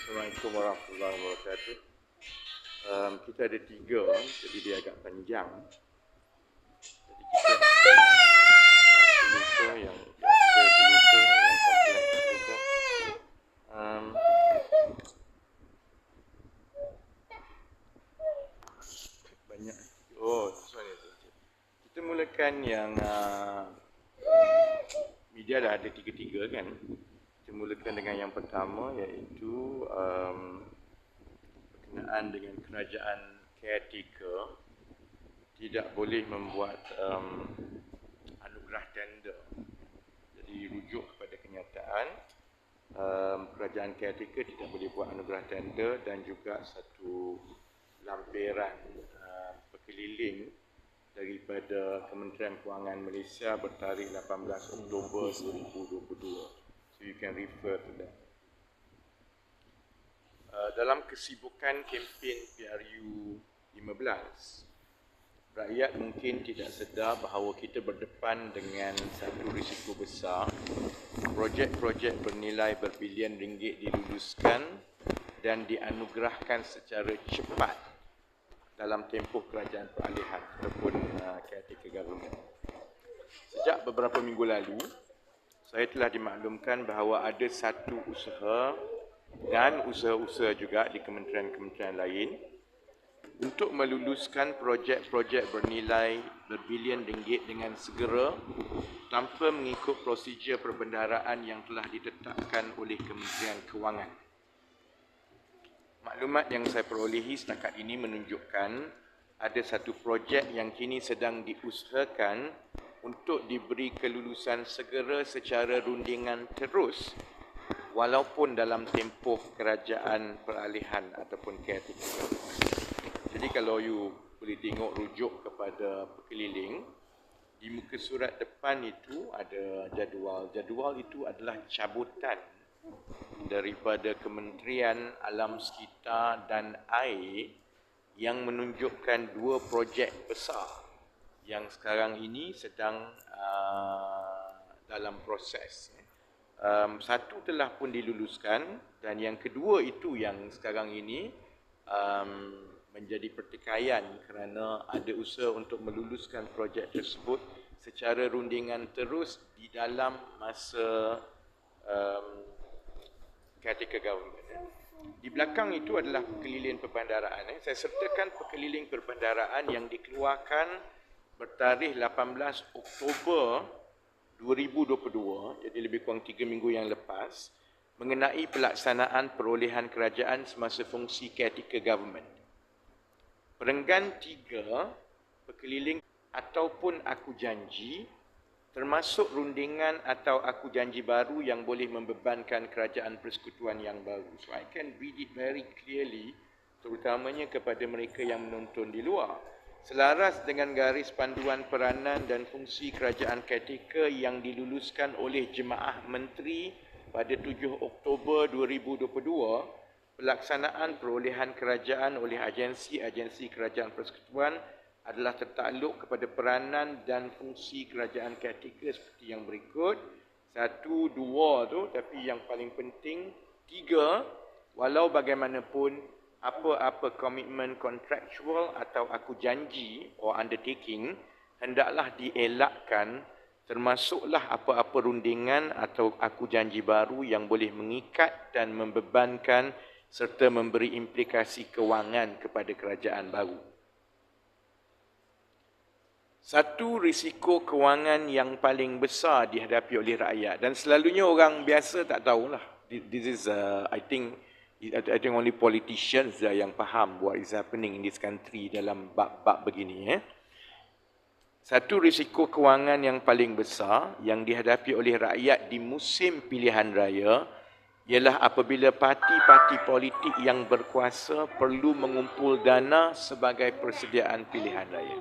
Assalamualaikum warahmatullahi wabarakatuh. Kita ada 3, jadi dia agak panjang. Jadi kita lupa yang biasa lupa, yang kompleks lupa. Banyak. Oh, sorry. Kita mulakan yang media dah ada 3 kan. Kita mulakan dengan yang pertama, iaitu berkenaan dengan kerajaan caretaker tidak boleh membuat anugerah tender. Jadi rujuk kepada kenyataan, kerajaan caretaker tidak boleh buat anugerah tender, dan juga satu lampiran berkeliling daripada Kementerian Kewangan Malaysia bertarikh 18 Oktober 2022. So you can refer to that. Dalam kesibukan kempen PRU 15, rakyat mungkin tidak sedar bahawa kita berdepan dengan satu risiko besar. Projek-projek bernilai berbilion ringgit diluluskan dan dianugerahkan secara cepat dalam tempoh kerajaan peralihan ataupun caretaker government. Sejak beberapa minggu lalu, saya telah dimaklumkan bahawa ada satu usaha dan usaha-usaha juga di kementerian-kementerian lain untuk meluluskan projek-projek bernilai berbilion ringgit dengan segera tanpa mengikut prosedur perbendaharaan yang telah ditetapkan oleh Kementerian Kewangan. Maklumat yang saya perolehi setakat ini menunjukkan ada satu projek yang kini sedang diusahakan untuk diberi kelulusan segera secara rundingan terus walaupun dalam tempoh kerajaan peralihan ataupun caretaker. Jadi kalau you boleh tengok rujuk kepada berkeliling, di muka surat depan itu ada jadual. Jadual itu adalah cabutan daripada Kementerian Alam Sekitar dan Air yang menunjukkan 2 projek besar yang sekarang ini sedang dalam proses. Satu telah pun diluluskan dan yang kedua itu yang sekarang ini menjadi pertikaian kerana ada usaha untuk meluluskan projek tersebut secara rundingan terus di dalam masa caretaker government. Di belakang itu adalah perkeliling perbendaharaan. Saya sertakan perkeliling perbendaharaan yang dikeluarkan bertarikh 18 Oktober 2022, jadi lebih kurang 3 minggu yang lepas, mengenai pelaksanaan perolehan kerajaan semasa fungsi caretaker government. Perenggan 3, perkeliling ataupun aku janji, termasuk rundingan atau aku janji baru yang boleh membebankan kerajaan persekutuan yang baru. So I can read it very clearly, terutamanya kepada mereka yang menonton di luar. Selaras dengan garis panduan peranan dan fungsi kerajaan caretaker yang diluluskan oleh Jemaah Menteri pada 7 Oktober 2022, pelaksanaan perolehan kerajaan oleh agensi-agensi kerajaan persekutuan adalah tertakluk kepada peranan dan fungsi kerajaan caretaker seperti yang berikut. 1, 2 tu, tapi yang paling penting 3, walau bagaimanapun apa-apa komitmen kontraktual atau aku janji or undertaking hendaklah dielakkan, termasuklah apa-apa rundingan atau aku janji baru yang boleh mengikat dan membebankan serta memberi implikasi kewangan kepada kerajaan baru. Satu risiko kewangan yang paling besar dihadapi oleh rakyat, dan selalunya orang biasa tak tahulah. This is I think only politicians yang faham what is happening in this country dalam bab-bab begini. Satu risiko kewangan yang paling besar yang dihadapi oleh rakyat di musim pilihan raya ialah apabila parti-parti politik yang berkuasa perlu mengumpul dana sebagai persediaan pilihan raya.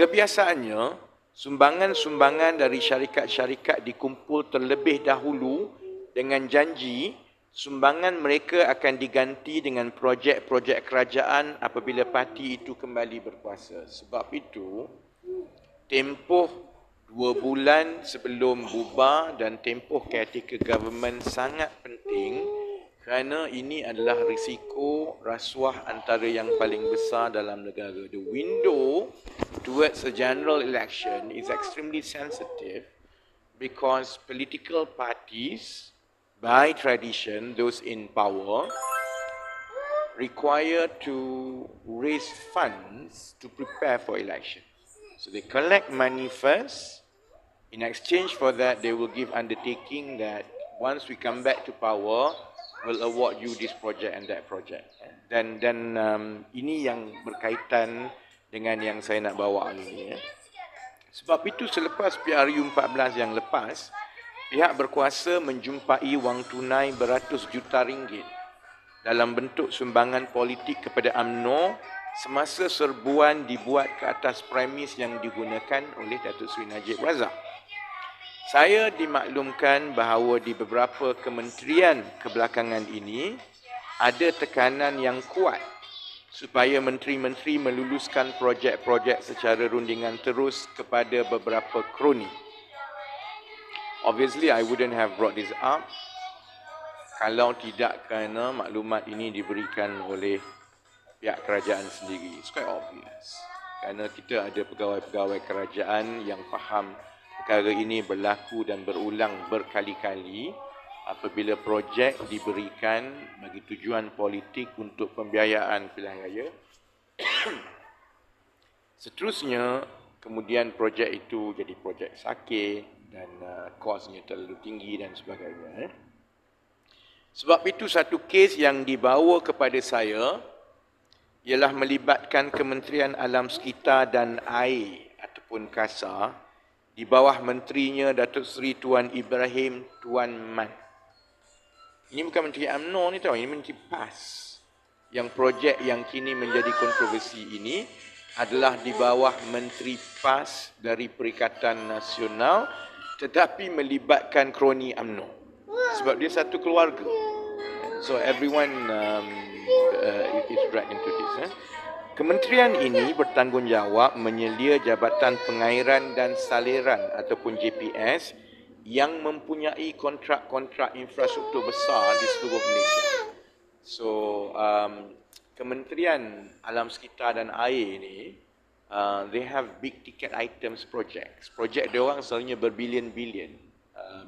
Kebiasaannya, sumbangan-sumbangan dari syarikat-syarikat dikumpul terlebih dahulu dengan janji sumbangan mereka akan diganti dengan projek-projek kerajaan apabila parti itu kembali berkuasa. Sebab itu, tempoh 2 bulan sebelum bubar dan tempoh caretaker government sangat penting Kerana ini adalah risiko rasuah antara yang paling besar dalam negara. The window towards a general election is extremely sensitive because political parties, by tradition, those in power, require to raise funds to prepare for election. So they collect money first. In exchange for that, they will give undertaking that once we come back to power, we'll award you this project and that project. Dan ini yang berkaitan dengan yang saya nak bawa ini. Sebab itu selepas PRU 14 yang lepas, pihak berkuasa menjumpai wang tunai beratus juta ringgit dalam bentuk sumbangan politik kepada UMNO semasa serbuan dibuat ke atas premis yang digunakan oleh Datuk Seri Najib Razak. Saya dimaklumkan bahawa di beberapa kementerian kebelakangan ini ada tekanan yang kuat supaya menteri-menteri meluluskan projek-projek secara rundingan terus kepada beberapa kroni. Obviously, I wouldn't have brought this up kalau tidak kerana maklumat ini diberikan oleh pihak kerajaan sendiri. It's quite obvious. Kerana kita ada pegawai-pegawai kerajaan yang faham perkara ini berlaku dan berulang berkali-kali apabila projek diberikan bagi tujuan politik untuk pembiayaan pilihan raya. Seterusnya, kemudian projek itu jadi projek sakit dan kosnya terlalu tinggi dan sebagainya. Sebab itu satu kes yang dibawa kepada saya ialah melibatkan Kementerian Alam Sekitar dan Air ataupun KASA di bawah menterinya Datuk Seri Tuan Ibrahim Tuan Man. Ini bukan Menteri UMNO ni tahu, ini Menteri PAS. Yang projek yang kini menjadi kontroversi ini adalah di bawah Menteri PAS dari Perikatan Nasional tetapi melibatkan kroni UMNO. Sebab dia satu keluarga. So everyone is dragged into this. Kementerian ini bertanggungjawab menyelia Jabatan Pengairan dan Saliran ataupun JPS yang mempunyai kontrak-kontrak infrastruktur besar di seluruh Malaysia. So, Kementerian Alam Sekitar dan Air ini, they have big ticket items projects. Projek dia orang selalunya berbilion-bilion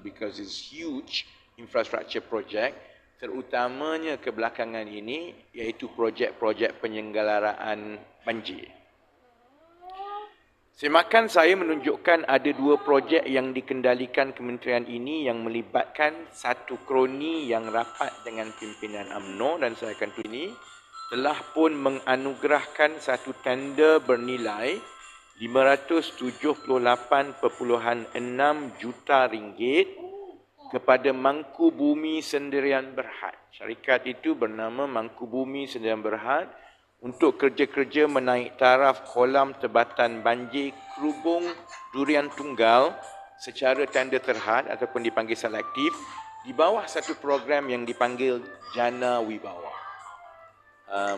because it's huge infrastructure project. Terutamanya kebelakangan ini iaitu projek-projek penyelenggaraan banjir. Semakan saya menunjukkan ada dua projek yang dikendalikan kementerian ini yang melibatkan satu kroni yang rapat dengan pimpinan UMNO dan saya akan ini telah pun menganugerahkan satu tender bernilai RM578.6 juta kepada Mangku Bumi Sendirian Berhad. Syarikat itu bernama Mangku Bumi Sendirian Berhad untuk kerja-kerja menaik taraf kolam tebatan banjir Kerubung Durian Tunggal secara tender terhad ataupun dipanggil selektif di bawah satu program yang dipanggil Jana Wibawa.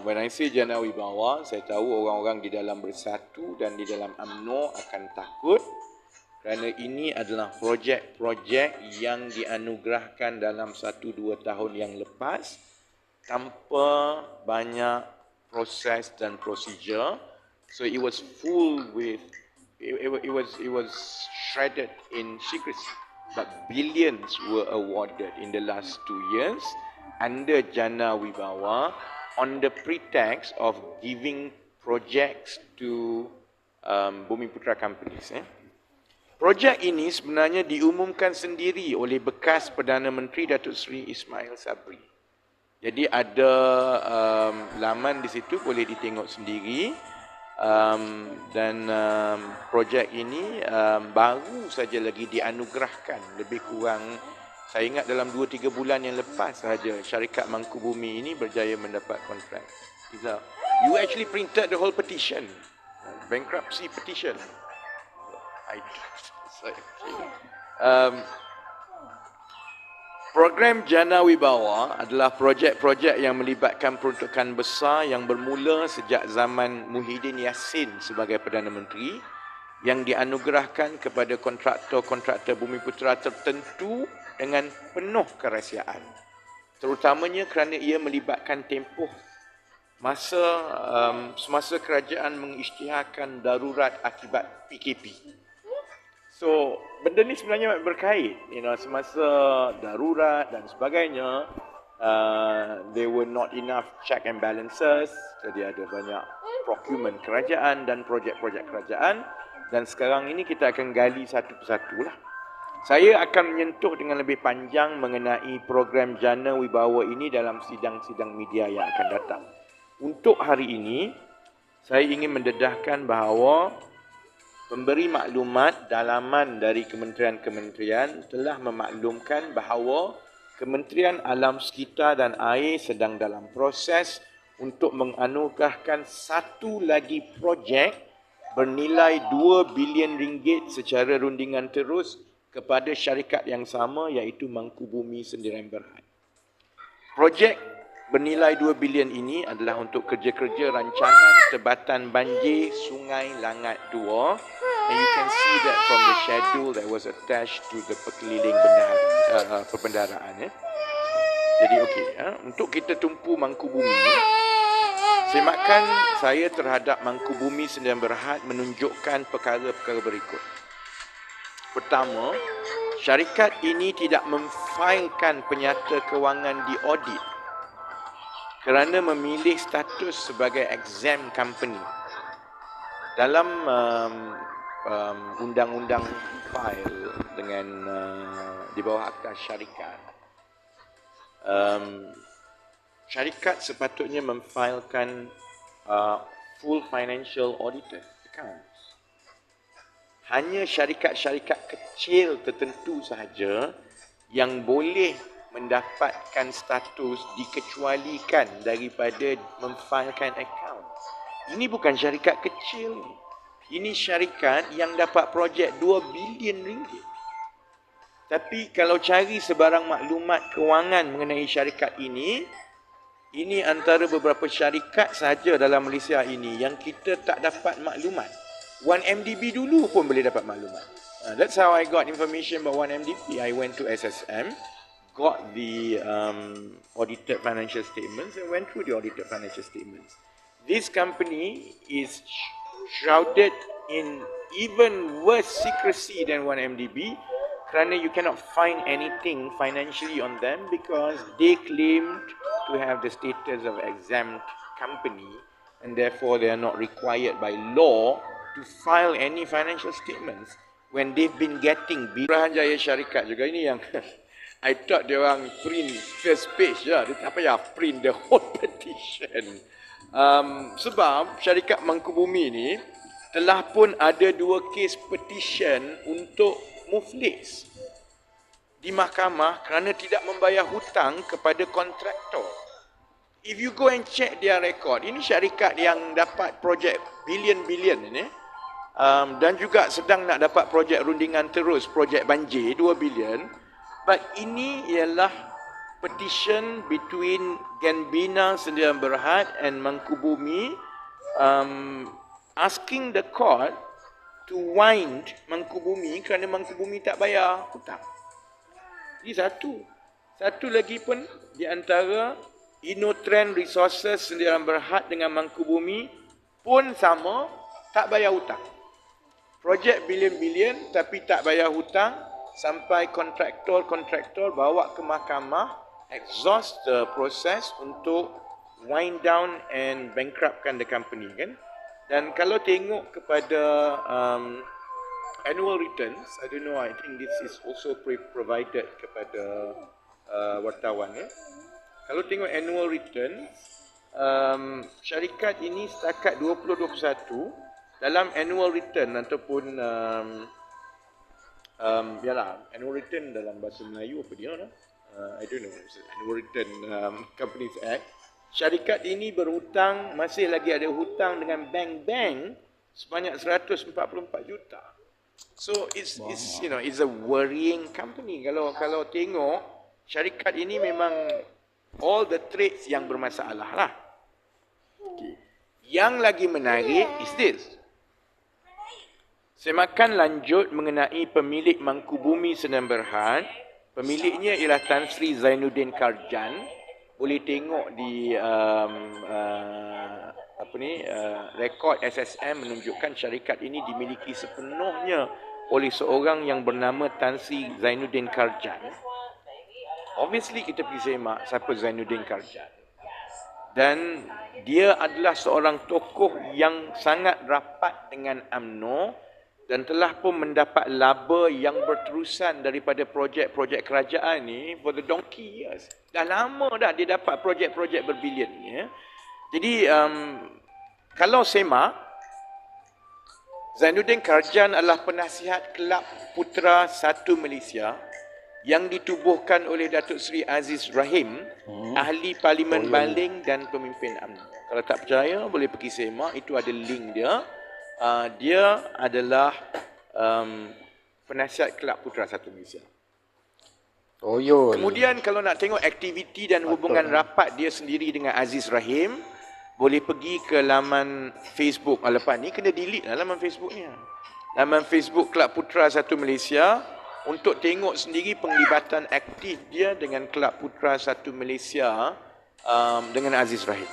When I say Jana Wibawa, saya tahu orang-orang di dalam Bersatu dan di dalam UMNO akan takut kerana ini adalah projek-projek yang dianugerahkan dalam 1-2 tahun yang lepas tanpa banyak proses dan prosedur. So it was full with, it was shredded in secrecy. But billions were awarded in the last 2 years under Jana Wibawa on the pretext of giving projects to Bumiputra companies. Projek ini sebenarnya diumumkan sendiri oleh bekas Perdana Menteri Datuk Seri Ismail Sabri. Jadi ada laman di situ boleh ditengok sendiri dan projek ini baru saja lagi dianugerahkan lebih kurang saya ingat dalam 2-3 bulan yang lepas sahaja syarikat Mangku Bumi ini berjaya mendapat kontrak. You actually printed the whole petition, bankruptcy petition. Program Jana Wibawa adalah projek-projek yang melibatkan peruntukan besar yang bermula sejak zaman Muhyiddin Yassin sebagai Perdana Menteri yang dianugerahkan kepada kontraktor-kontraktor Bumiputra tertentu dengan penuh kerahsiaan. terutamanya kerana ia melibatkan tempoh masa semasa kerajaan mengisytiharkan darurat akibat PKP. So, benda ni sebenarnya berkait, semasa darurat dan sebagainya, there were not enough check and balances, jadi ada banyak procurement kerajaan dan projek-projek kerajaan, dan sekarang ini kita akan gali satu persatu lah. Saya akan menyentuh dengan lebih panjang mengenai program Jana Wibawa ini dalam sidang-sidang media yang akan datang. Untuk hari ini, saya ingin mendedahkan bahawa pemberi maklumat dalaman dari kementerian-kementerian telah memaklumkan bahawa Kementerian Alam Sekitar dan Air sedang dalam proses untuk menganugerahkan satu lagi projek bernilai 2 bilion ringgit secara rundingan terus kepada syarikat yang sama, iaitu Mangkubumi Sendirian Berhad. Projek bernilai 2 bilion ini adalah untuk kerja-kerja rancangan tebatan banjir Sungai Langat 2. And you can see that from the schedule that was attached to the perkeliling perbendaharaan. Jadi okey, untuk kita tumpu Mangkubumi, semakan saya terhadap Mangkubumi Sendirian Berhad menunjukkan perkara-perkara berikut. Pertama, syarikat ini tidak memfailkan penyata kewangan di audit kerana memilih status sebagai exempt company. Dalam undang-undang file dengan di bawah akta syarikat, syarikat sepatutnya memfailkan full financial auditor accounts. Hanya syarikat-syarikat kecil tertentu sahaja yang boleh mendapatkan status dikecualikan daripada memfailkan akaun. Ini bukan syarikat kecil. Ini syarikat yang dapat projek 2 bilion ringgit. Tapi kalau cari sebarang maklumat kewangan mengenai syarikat ini antara beberapa syarikat sahaja dalam Malaysia ini yang kita tak dapat maklumat. 1MDB dulu pun boleh dapat maklumat. That's how I got information about 1MDB. I went to SSM, got the audited financial statements and went through the audited financial statements. This company is shrouded in even worse secrecy than 1MDB kerana you cannot find anything financially on them because they claimed to have the status of exempt company and therefore they are not required by law to file any financial statements when they've been getting Jaya syarikat juga ini yang I thought dia orang print first page je, dia tak payah print the whole petition. Sebab syarikat Mangkubumi ni telah pun ada 2 kes petition untuk muflis di mahkamah kerana tidak membayar hutang kepada kontraktor. If you go and check their record, ini syarikat yang dapat projek bilion-bilion ini, dan juga sedang nak dapat projek rundingan terus, projek banjir 2 bilion. But ini ialah petition between Gembina Sendirian Berhad and Mangkubumi, asking the court to wind Mangkubumi kerana Mangkubumi tak bayar hutang. Ini satu. Satu lagi pun di antara Inotrend Resources Sendirian Berhad dengan Mangkubumi pun sama, tak bayar hutang. Projek bilion-bilion tapi tak bayar hutang sampai kontraktor bawa ke mahkamah, exhaust the process untuk wind down and bankruptkan the company, kan? Dan kalau tengok kepada annual returns, I don't know, I think this is also provided kepada wartawan, ya. Kalau tengok annual returns, syarikat ini setakat 2021 dalam annual return ataupun annual return dalam bahasa Melayu apa dia lah? I don't know, annual return Companies Act. Syarikat ini berhutang, masih lagi ada hutang dengan bank-bank sebanyak 144 juta. So it's a worrying company. Kalau tengok syarikat ini memang all the traits yang bermasalah lah. Okay. Yang lagi menarik is this. Semakan lanjut mengenai pemilik Mangkubumi Sendirian Berhad, Pemiliknya ialah Tan Sri Zainuddin Karjan. Boleh tengok di rekod SSM menunjukkan syarikat ini dimiliki sepenuhnya oleh seorang yang bernama Tan Sri Zainuddin Karjan. Obviously kita pergi semak siapa Zainuddin Karjan. Dan dia adalah seorang tokoh yang sangat rapat dengan UMNO dan telah pun mendapat laba yang berterusan daripada projek-projek kerajaan ni for the donkey years. Dah lama dah dia dapat projek-projek berbilion. Ya. Jadi kalau semak, Zainuddin Karjan adalah penasihat Kelab Putra 1 Malaysia yang ditubuhkan oleh Datuk Seri Aziz Rahim, ahli Parlimen Baling dan pemimpin UMNO. Kalau tak percaya, boleh pergi semak, itu ada link dia. Dia adalah penasihat Kelab Putra 1 Malaysia. Kemudian kalau nak tengok aktiviti dan hubungan rapat dia sendiri dengan Aziz Rahim, boleh pergi ke laman Facebook. Lepas ni kena delete lah laman Facebooknya. Laman Facebook Kelab Putra 1 Malaysia untuk tengok sendiri penglibatan aktif dia dengan Kelab Putra 1 Malaysia dengan Aziz Rahim.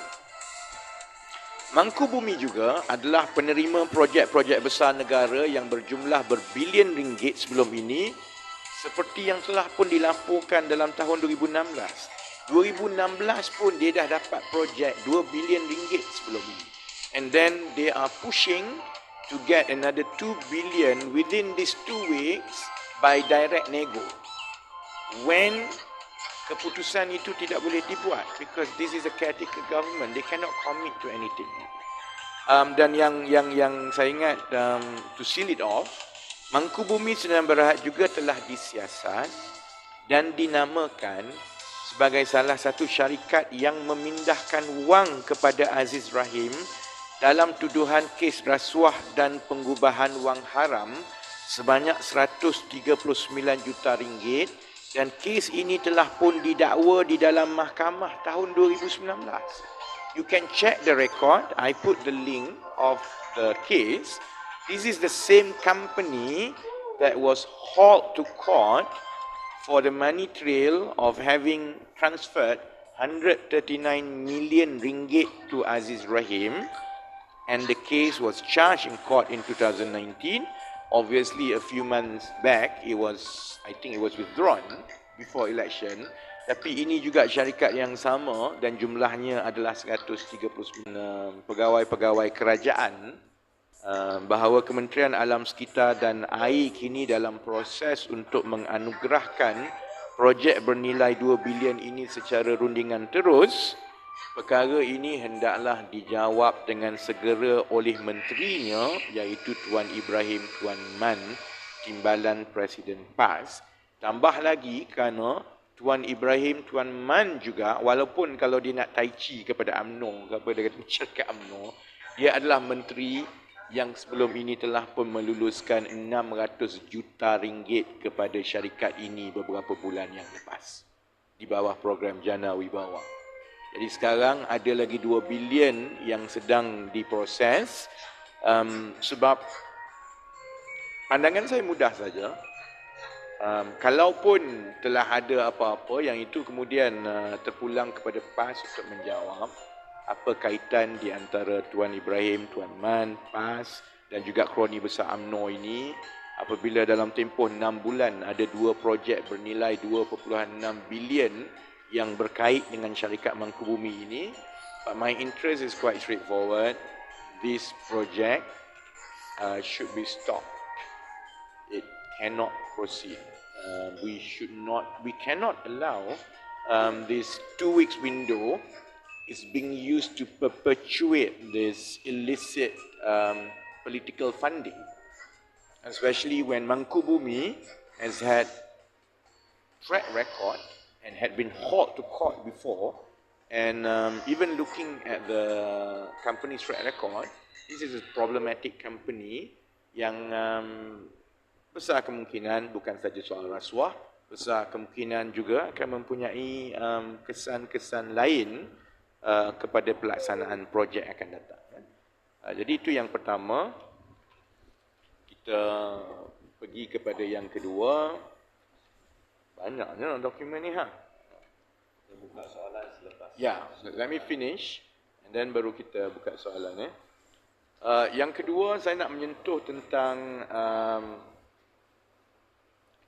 Mangkubumi juga adalah penerima projek-projek besar negara yang berjumlah berbilion ringgit sebelum ini, seperti yang telah pun dilaporkan dalam tahun 2016. 2016 pun dia dah dapat projek 2 bilion ringgit sebelum ini. And then they are pushing to get another 2 billion within these 2 weeks by direct nego. When keputusan itu tidak boleh dibuat because this is a caretaker government, they cannot commit to anything. Dan yang saya ingat to seal it off, Mangkubumi Sdn Bhd juga telah disiasat dan dinamakan sebagai salah satu syarikat yang memindahkan wang kepada Aziz Rahim dalam tuduhan kes rasuah dan pengubahan wang haram sebanyak 139 juta ringgit, dan kes ini telah pun didakwa di dalam mahkamah tahun 2019. You can check the record. I put the link of the case. This is the same company that was hauled to court for the money trail of having transferred 139 million ringgit to Aziz Rahim, and the case was charged in court in 2019. Obviously, a few months back, I think it was withdrawn before election. Tapi ini juga syarikat yang sama dan jumlahnya adalah 139 pegawai-pegawai kerajaan, bahawa Kementerian Alam Sekitar dan Air kini dalam proses untuk menganugerahkan projek bernilai 2 bilion ini secara rundingan terus. Perkara ini hendaklah dijawab dengan segera oleh menterinya, iaitu Tuan Ibrahim Tuan Man, Timbalan Presiden PAS. Tambah lagi kerana Tuan Ibrahim Tuan Man juga, walaupun kalau dia nak tai chi kepada UMNO, kepada masyarakat UMNO, dia adalah menteri yang sebelum ini telah pun meluluskan 600 juta ringgit kepada syarikat ini beberapa bulan yang lepas di bawah program Jana Wibawa. Jadi sekarang ada lagi 2 bilion yang sedang diproses. Sebab pandangan saya mudah saja. Kalaupun telah ada apa-apa yang itu kemudian terpulang kepada PAS untuk menjawab apa kaitan di antara Tuan Ibrahim, Tuan Man, PAS dan juga kroni besar UMNO ini, apabila dalam tempoh 6 bulan ada 2 projek bernilai 2.6 bilion yang berkait dengan syarikat Mangkubumi ini. But my interest is quite straightforward. This project should be stopped. It cannot proceed. We cannot allow this 2 weeks window is being used to perpetuate this illicit political funding, especially when Mangkubumi has had track record and had been hauled to court before, and even looking at the company's track record, this is a problematic company yang besar kemungkinan bukan saja soal rasuah, besar kemungkinan juga akan mempunyai kesan-kesan lain kepada pelaksanaan projek akan datang. Jadi itu yang pertama. Kita pergi kepada yang kedua. Banyaknya dokumen ni ha. Kita buka soalan selepas. Ya, so let me finish and then baru kita buka soalan. Yang kedua, saya nak menyentuh tentang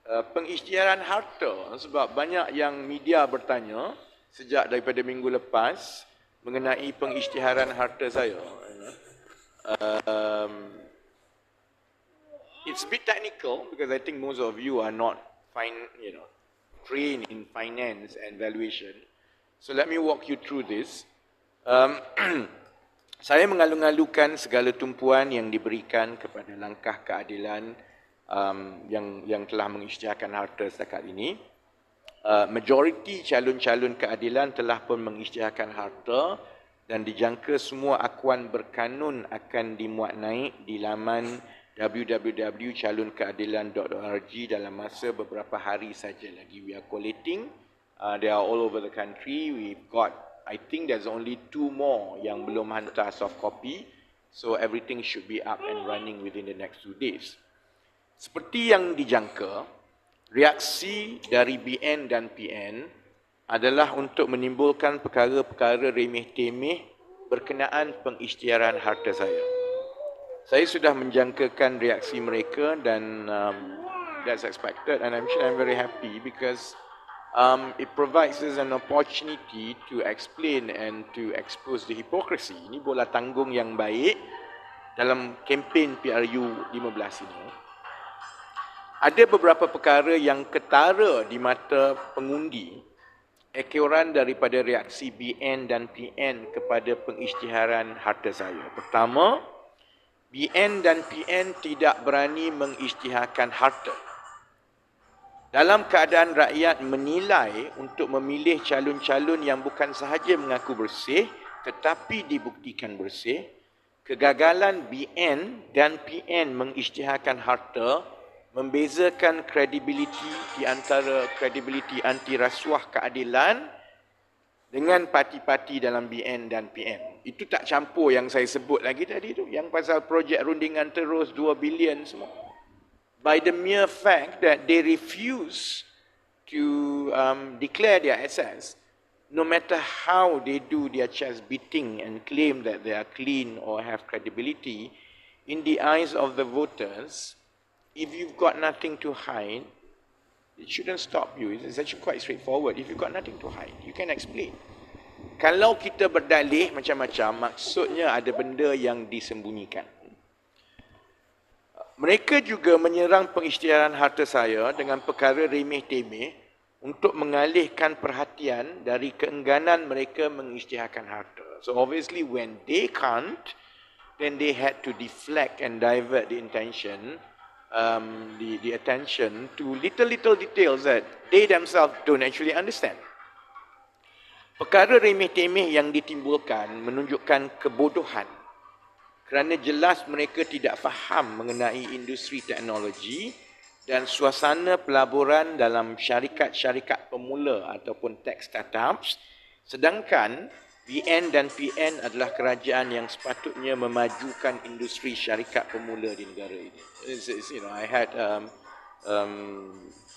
pengisytiharan harta, sebab banyak yang media bertanya sejak daripada minggu lepas mengenai pengisytiharan harta saya. It's a bit technical because I think most of you are not trained in finance and valuation. So let me walk you through this. Saya mengalu-alukan segala tumpuan yang diberikan kepada langkah keadilan yang telah mengisytiharkan harta setakat ini. Majoriti calon-calon keadilan telah pun mengisytiharkan harta dan dijangka semua akuan berkanun akan dimuat naik di laman www.calonkeadilan.org dalam masa beberapa hari saja lagi. We are collating. They are all over the country. We've got, I think there's only 2 more yang belum hantar soft copy. So everything should be up and running within the next 2 days. Seperti yang dijangka, reaksi dari BN dan PN adalah untuk menimbulkan perkara-perkara remeh-temeh berkenaan pengisytiharan harta saya. Saya sudah menjangkakan reaksi mereka dan that's expected, and I'm very happy because it provides us an opportunity to explain and to expose the hypocrisy. Ini bola tanggung yang baik dalam kempen PRU 15 ini. Ada beberapa perkara yang ketara di mata pengundi ekoran daripada reaksi BN dan PN kepada pengisytiharan harta saya. Pertama, BN dan PN tidak berani mengisytiharkan harta. Dalam keadaan rakyat menilai untuk memilih calon-calon yang bukan sahaja mengaku bersih tetapi dibuktikan bersih, kegagalan BN dan PN mengisytiharkan harta membezakan kredibiliti di antara kredibiliti anti rasuah keadilan dengan parti-parti dalam BN dan PN. Itu tak campur yang saya sebut lagi tadi tu, yang pasal projek rundingan terus 2 bilion semua. By the mere fact that they refuse to declare their assets, no matter how they do their chest beating and claim that they are clean or have credibility, in the eyes of the voters, if you've got nothing to hide, it shouldn't stop you. It's actually quite straightforward. If you've got nothing to hide, you can explain. Kalau kita berdalih macam-macam, maksudnya ada benda yang disembunyikan. Mereka juga menyerang pengisytiharan harta saya dengan perkara remeh-temeh untuk mengalihkan perhatian dari keengganan mereka mengisytiharkan harta. So obviously when they can't, then they had to deflect and divert the intention, the attention to little details that they themselves don't actually understand. Perkara remeh-temeh yang ditimbulkan menunjukkan kebodohan kerana jelas mereka tidak faham mengenai industri teknologi dan suasana pelaburan dalam syarikat-syarikat pemula ataupun tech startups, sedangkan BN dan PN adalah kerajaan yang sepatutnya memajukan industri syarikat pemula di negara ini. I had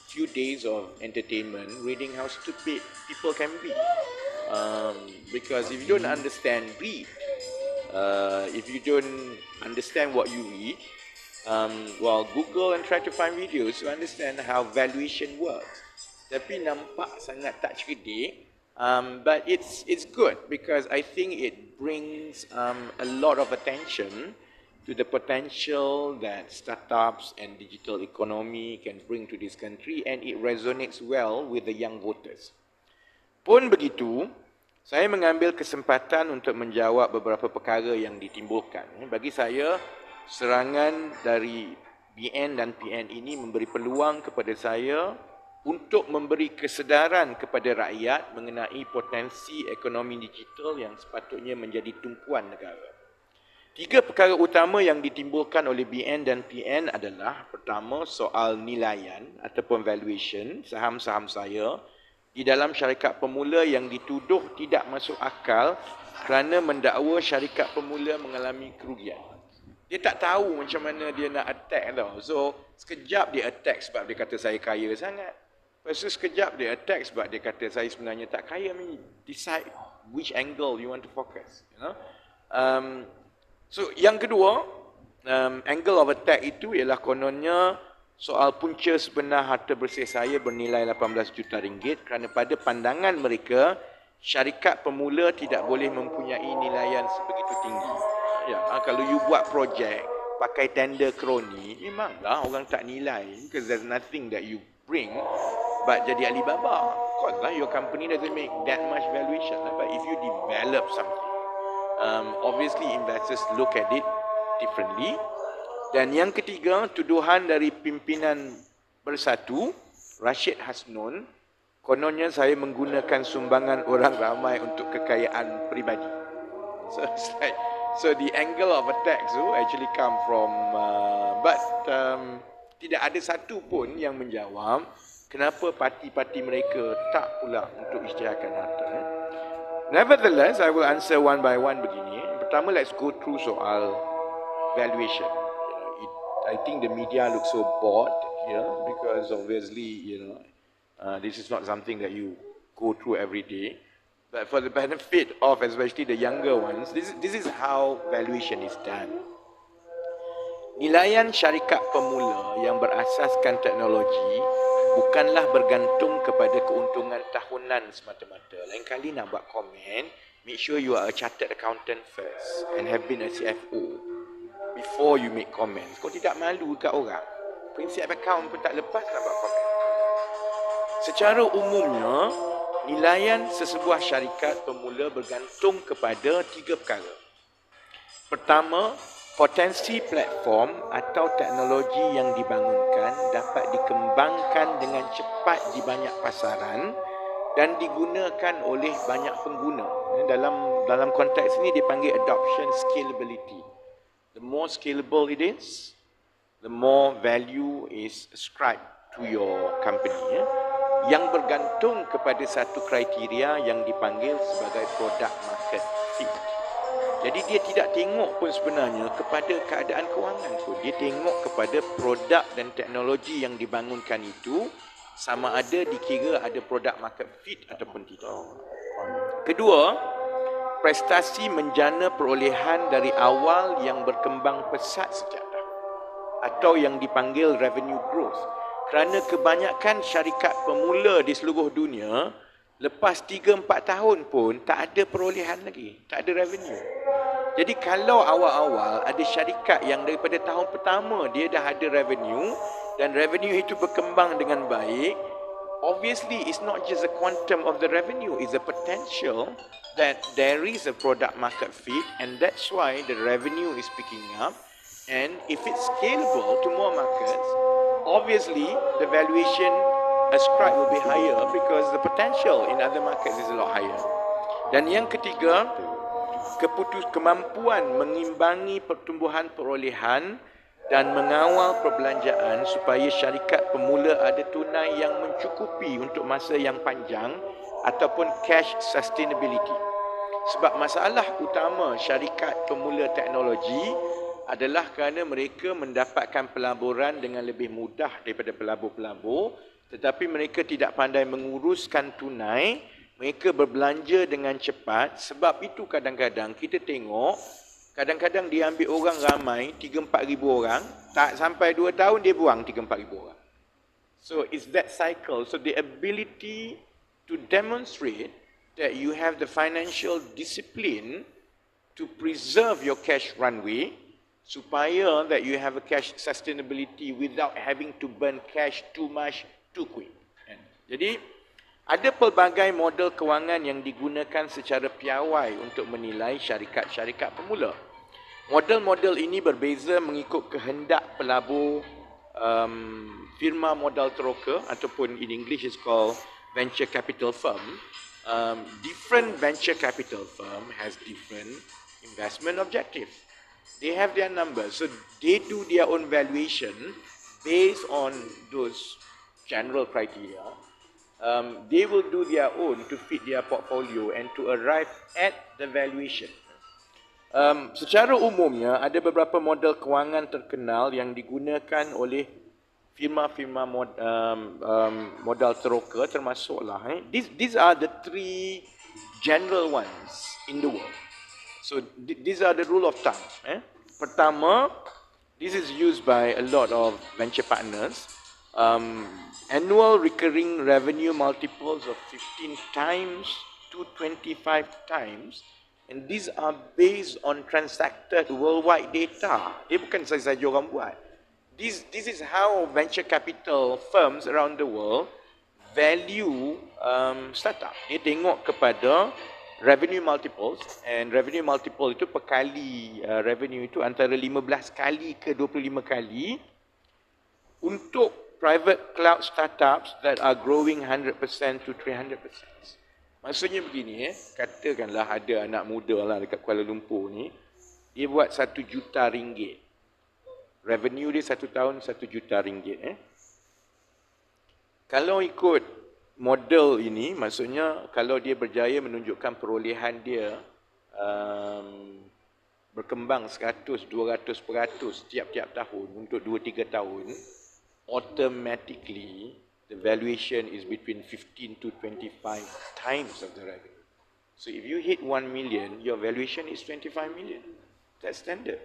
few days of entertainment reading how stupid people can be. Because if you don't understand read, if you don't understand what you read, Google and try to find videos to understand how valuation works. Tapi nampak sangat tak cerdik. But it's good because I think it brings a lot of attention to the potential that startups and digital economy can bring to this country, and it resonates well with the young voters. Pun begitu, saya mengambil kesempatan untuk menjawab beberapa perkara yang ditimbulkan. Bagi saya, serangan dari BN dan PN ini memberi peluang kepada saya untuk memberi kesedaran kepada rakyat mengenai potensi ekonomi digital yang sepatutnya menjadi tumpuan negara. 3 perkara utama yang ditimbulkan oleh BN dan PN adalah, pertama, soal nilaian ataupun valuation saham-saham saya di dalam syarikat pemula yang dituduh tidak masuk akal kerana mendakwa syarikat pemula mengalami kerugian. Dia tak tahu macam mana dia nak attack tau. So, sekejap dia attack sebab dia kata saya kaya sangat. Lepas tu sekejap dia attack sebab dia kata saya sebenarnya tak kaya. I mean, decide which angle you want to focus. You know? So yang kedua, angle of attack itu ialah kononnya soal punca sebenar harta bersih saya bernilai 18 juta ringgit kerana pada pandangan mereka, syarikat pemula tidak boleh mempunyai nilaian sebegitu tinggi. Ya, kalau you buat projek pakai tender kroni, memanglah orang tak nilai because there's nothing that you bring but jadi Alibaba. Of course lah, your company doesn't make that much valuation lah. But if you develop something, obviously investors look at it differently. Dan yang ketiga, tuduhan dari pimpinan Bersatu, Rashid Hasnun, kononnya saya menggunakan sumbangan orang ramai untuk kekayaan peribadi. So it's like, so the angle of attack actually come from, tidak ada satu pun yang menjawab kenapa parti-parti mereka tak pula untuk isytiharkan harta. Nevertheless, I will answer one by one begini. Pertama, let's go through soal valuation. I think the media looks so bored here because obviously, this is not something that you go through every day. But for the benefit of especially the younger ones, this is how valuation is done. Nilaian syarikat pemula yang berasaskan teknologi bukanlah bergantung kepada keuntungan tahunan semata-mata. Lain kali nak buat komen, make sure you are a chartered accountant first and have been a CFO before you make comments. Kau tidak malu kat orang. Prinsip account pun tak lepas nak buat komen. Secara umumnya, nilaian sesebuah syarikat pemula bergantung kepada 3 perkara. Pertama, potensi platform atau teknologi yang dibangunkan dapat dikembangkan dengan cepat di banyak pasaran dan digunakan oleh banyak pengguna. Dalam konteks ini dipanggil adoption scalability. The more scalable it is, the more value is ascribed to your company. Yang bergantung kepada satu kriteria yang dipanggil sebagai product market fit. Jadi dia tidak tengok pun sebenarnya kepada keadaan kewangan pun. Dia tengok kepada produk dan teknologi yang dibangunkan itu sama ada dikira ada product market fit ataupun tidak. Kedua, prestasi menjana perolehan dari awal yang berkembang pesat sejak dahulu atau yang dipanggil revenue growth. Kerana kebanyakan syarikat pemula di seluruh dunia lepas 3-4 tahun pun tak ada perolehan lagi, tak ada revenue. Jadi kalau awal-awal ada syarikat yang daripada tahun pertama dia dah ada revenue dan revenue itu berkembang dengan baik, obviously it's not just the quantum of the revenue, it's the potential that there is a product market fit, and that's why the revenue is picking up. And if it's scalable to more markets, obviously the valuation ascribed will be higher because the potential in other markets is a lot higher. Dan yang ketiga, kemampuan mengimbangi pertumbuhan perolehan dan mengawal perbelanjaan supaya syarikat pemula ada tunai yang mencukupi untuk masa yang panjang ataupun cash sustainability. Sebab masalah utama syarikat pemula teknologi adalah kerana mereka mendapatkan pelaburan dengan lebih mudah daripada pelabur-pelabur, tetapi mereka tidak pandai menguruskan tunai, mereka berbelanja dengan cepat. Sebab itu kadang-kadang kita tengok, kadang-kadang dia ambil orang ramai, 3-4 ribu orang, tak sampai 2 tahun dia buang 3-4 ribu orang. So it's that cycle. So the ability to demonstrate that you have the financial discipline to preserve your cash runway supaya that you have a cash sustainability without having to burn cash too much too quick. Jadi ada pelbagai model kewangan yang digunakan secara piawai untuk menilai syarikat-syarikat pemula. Model-model ini berbeza mengikut kehendak pelabur firma modal teroka ataupun in English is called venture capital firm. Different venture capital firm has different investment objectives. They have their numbers, so they do their own valuation based on those general criteria. They will do their own to fit their portfolio and to arrive at the valuation. Secara umumnya ada beberapa model kewangan terkenal yang digunakan oleh firma-firma modal teroka termasuklah. These are the three general ones in the world. So these are the rule of thumb. Pertama, this is used by a lot of venture partners. Annual recurring revenue multiples of 15 times to 25 times, and these are based on transacted worldwide data. Dia bukan saja orang buat. This is how venture capital firms around the world value startup. Dia tengok kepada revenue multiples, and revenue multiple itu perkali revenue itu antara 15 kali ke 25 kali untuk private cloud startups that are growing 100% to 300%. Maksudnya begini, katakanlah ada anak muda lah dekat Kuala Lumpur ni, dia buat 1 juta ringgit. Revenue dia 1 tahun 1 juta ringgit. Kalau ikut model ini, maksudnya kalau dia berjaya menunjukkan perolehan dia berkembang 100-200% tiap-tiap tahun untuk 2-3 tahun, automatically the valuation is between 15 to 25 times of the revenue. So if you hit 1 million, your valuation is 25 million. That's standard.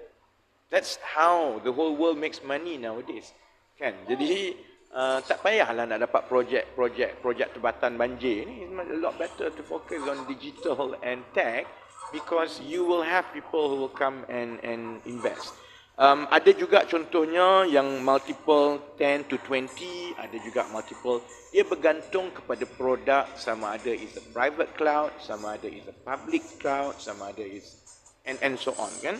That's how the whole world makes money nowadays. Kan? Jadi tak payahlah nak dapat projek tebatan banjir ni. It's a lot better to focus on digital and tech, because you will have people who will come and invest. Ada juga contohnya yang multiple 10 to 20, ada juga multiple, dia bergantung kepada produk, sama ada is a private cloud, sama ada is a public cloud, sama ada is and so on, kan.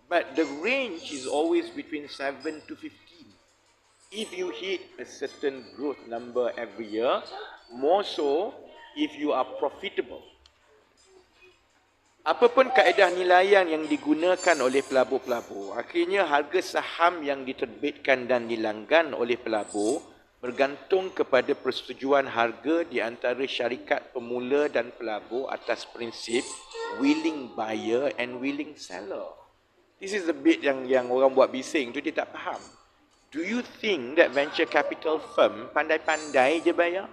But the range is always between 7 to 15. If you hit a certain growth number every year, more so if you are profitable. Apapun kaedah nilaian yang digunakan oleh pelabur-pelabur, akhirnya harga saham yang diterbitkan dan dilanggan oleh pelabur bergantung kepada persetujuan harga di antara syarikat pemula dan pelabur atas prinsip willing buyer and willing seller. This is the bit yang orang buat bising tu dia tak faham. Do you think that venture capital firm pandai-pandai je bayar?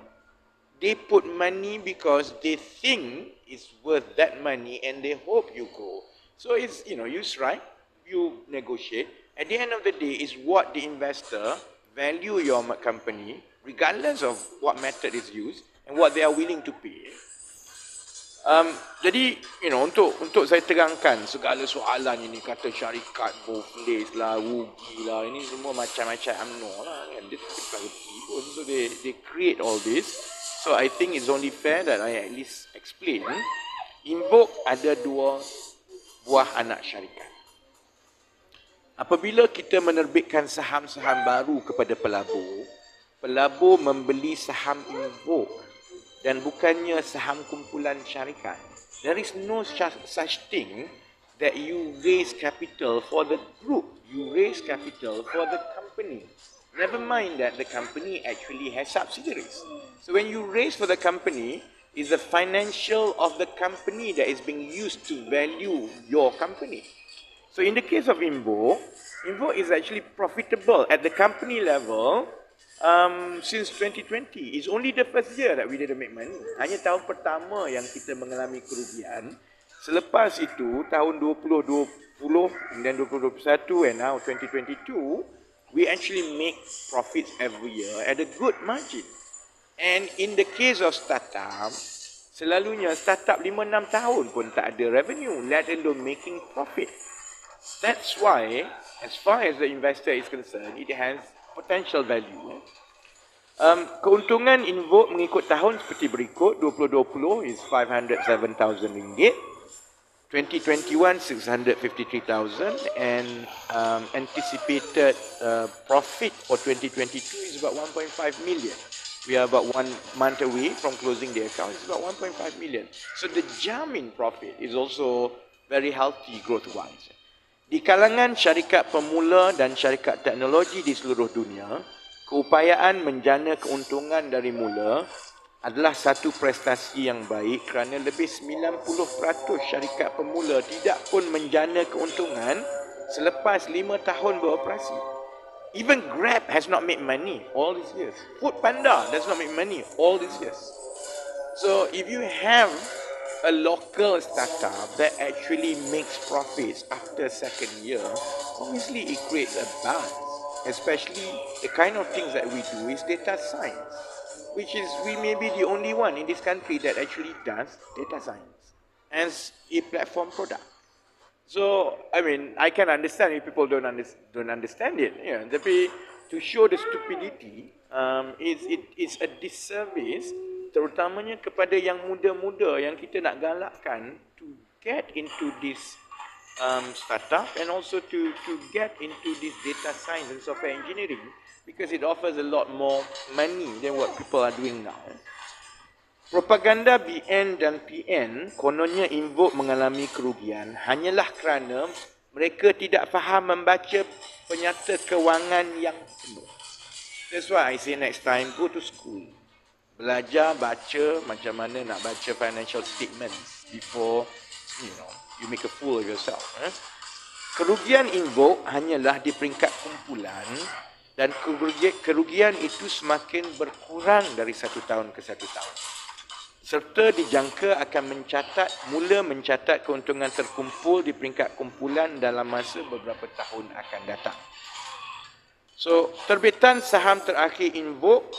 They put money because they think it's worth that money and they hope you grow. So it's, you strike, you negotiate. At the end of the day, it's what the investor value your company, regardless of what method is used and what they are willing to pay. Jadi, untuk saya terangkan segala soalan ini, kata syarikat bofles lah, rugi lah, ini semua macam-macam UMNO lah. Dia tak reti pun. So they create all this. So I think it's only fair that I at least explain. Invoke ada 2 buah anak syarikat. Apabila kita menerbitkan saham-saham baru kepada pelabur, pelabur membeli saham Invoke dan bukannya saham kumpulan syarikat. There is no such thing that you raise capital for the group. You raise capital for the company. Never mind that the company actually has subsidiaries. So when you raise for the company, is the financial of the company that is being used to value your company. So in the case of Invo is actually profitable at the company level since 2020. It's only the first year that we didn't make money. Hanya tahun pertama yang kita mengalami kerugian. Selepas itu, tahun 2020, dan 2021, and now 2022, we actually make profits every year at a good margin. And in the case of startup, selalunya startup 5-6 tahun pun tak ada revenue, let alone making profit. That's why, as far as the investor is concerned, it has potential value. Keuntungan Invoke mengikut tahun seperti berikut. 2020 is 507,000 ringgit. 2021, 653,000, and anticipated profit for 2022 is about 1.5 million. We are about 1 month away from closing the account. It's about 1.5 million. So the jump in profit is also very healthy growth-wise. Di kalangan syarikat pemula dan syarikat teknologi di seluruh dunia, keupayaan menjana keuntungan dari mula adalah satu prestasi yang baik kerana lebih 90% syarikat pemula tidak pun menjana keuntungan selepas 5 tahun beroperasi. Even Grab has not made money all these years. Food Panda does not make money all these years. So if you have a local startup that actually makes profits after second year, obviously it creates a buzz. Especially the kind of things that we do is data science, which is we may be the only one in this country that actually does data science as a platform product. So, I mean, I can understand if people don't understand it. Yeah, tapi to show the stupidity, it's a disservice, terutamanya kepada yang muda-muda yang kita nak galakkan to get into this startup and also to get into this data science and software engineering because it offers a lot more money than what people are doing now. Propaganda BN dan PN kononnya Invoke mengalami kerugian hanyalah kerana mereka tidak faham membaca penyata kewangan yang penuh. That's why I say next time, go to school. Belajar baca macam mana nak baca financial statements before you make a fool of yourself. Kerugian Invoke hanyalah di peringkat kumpulan dan kerugian itu semakin berkurang dari satu tahun ke satu tahun. Serta dijangka akan mula mencatat keuntungan terkumpul di peringkat kumpulan dalam masa beberapa tahun akan datang. So, terbitan saham terakhir Invoke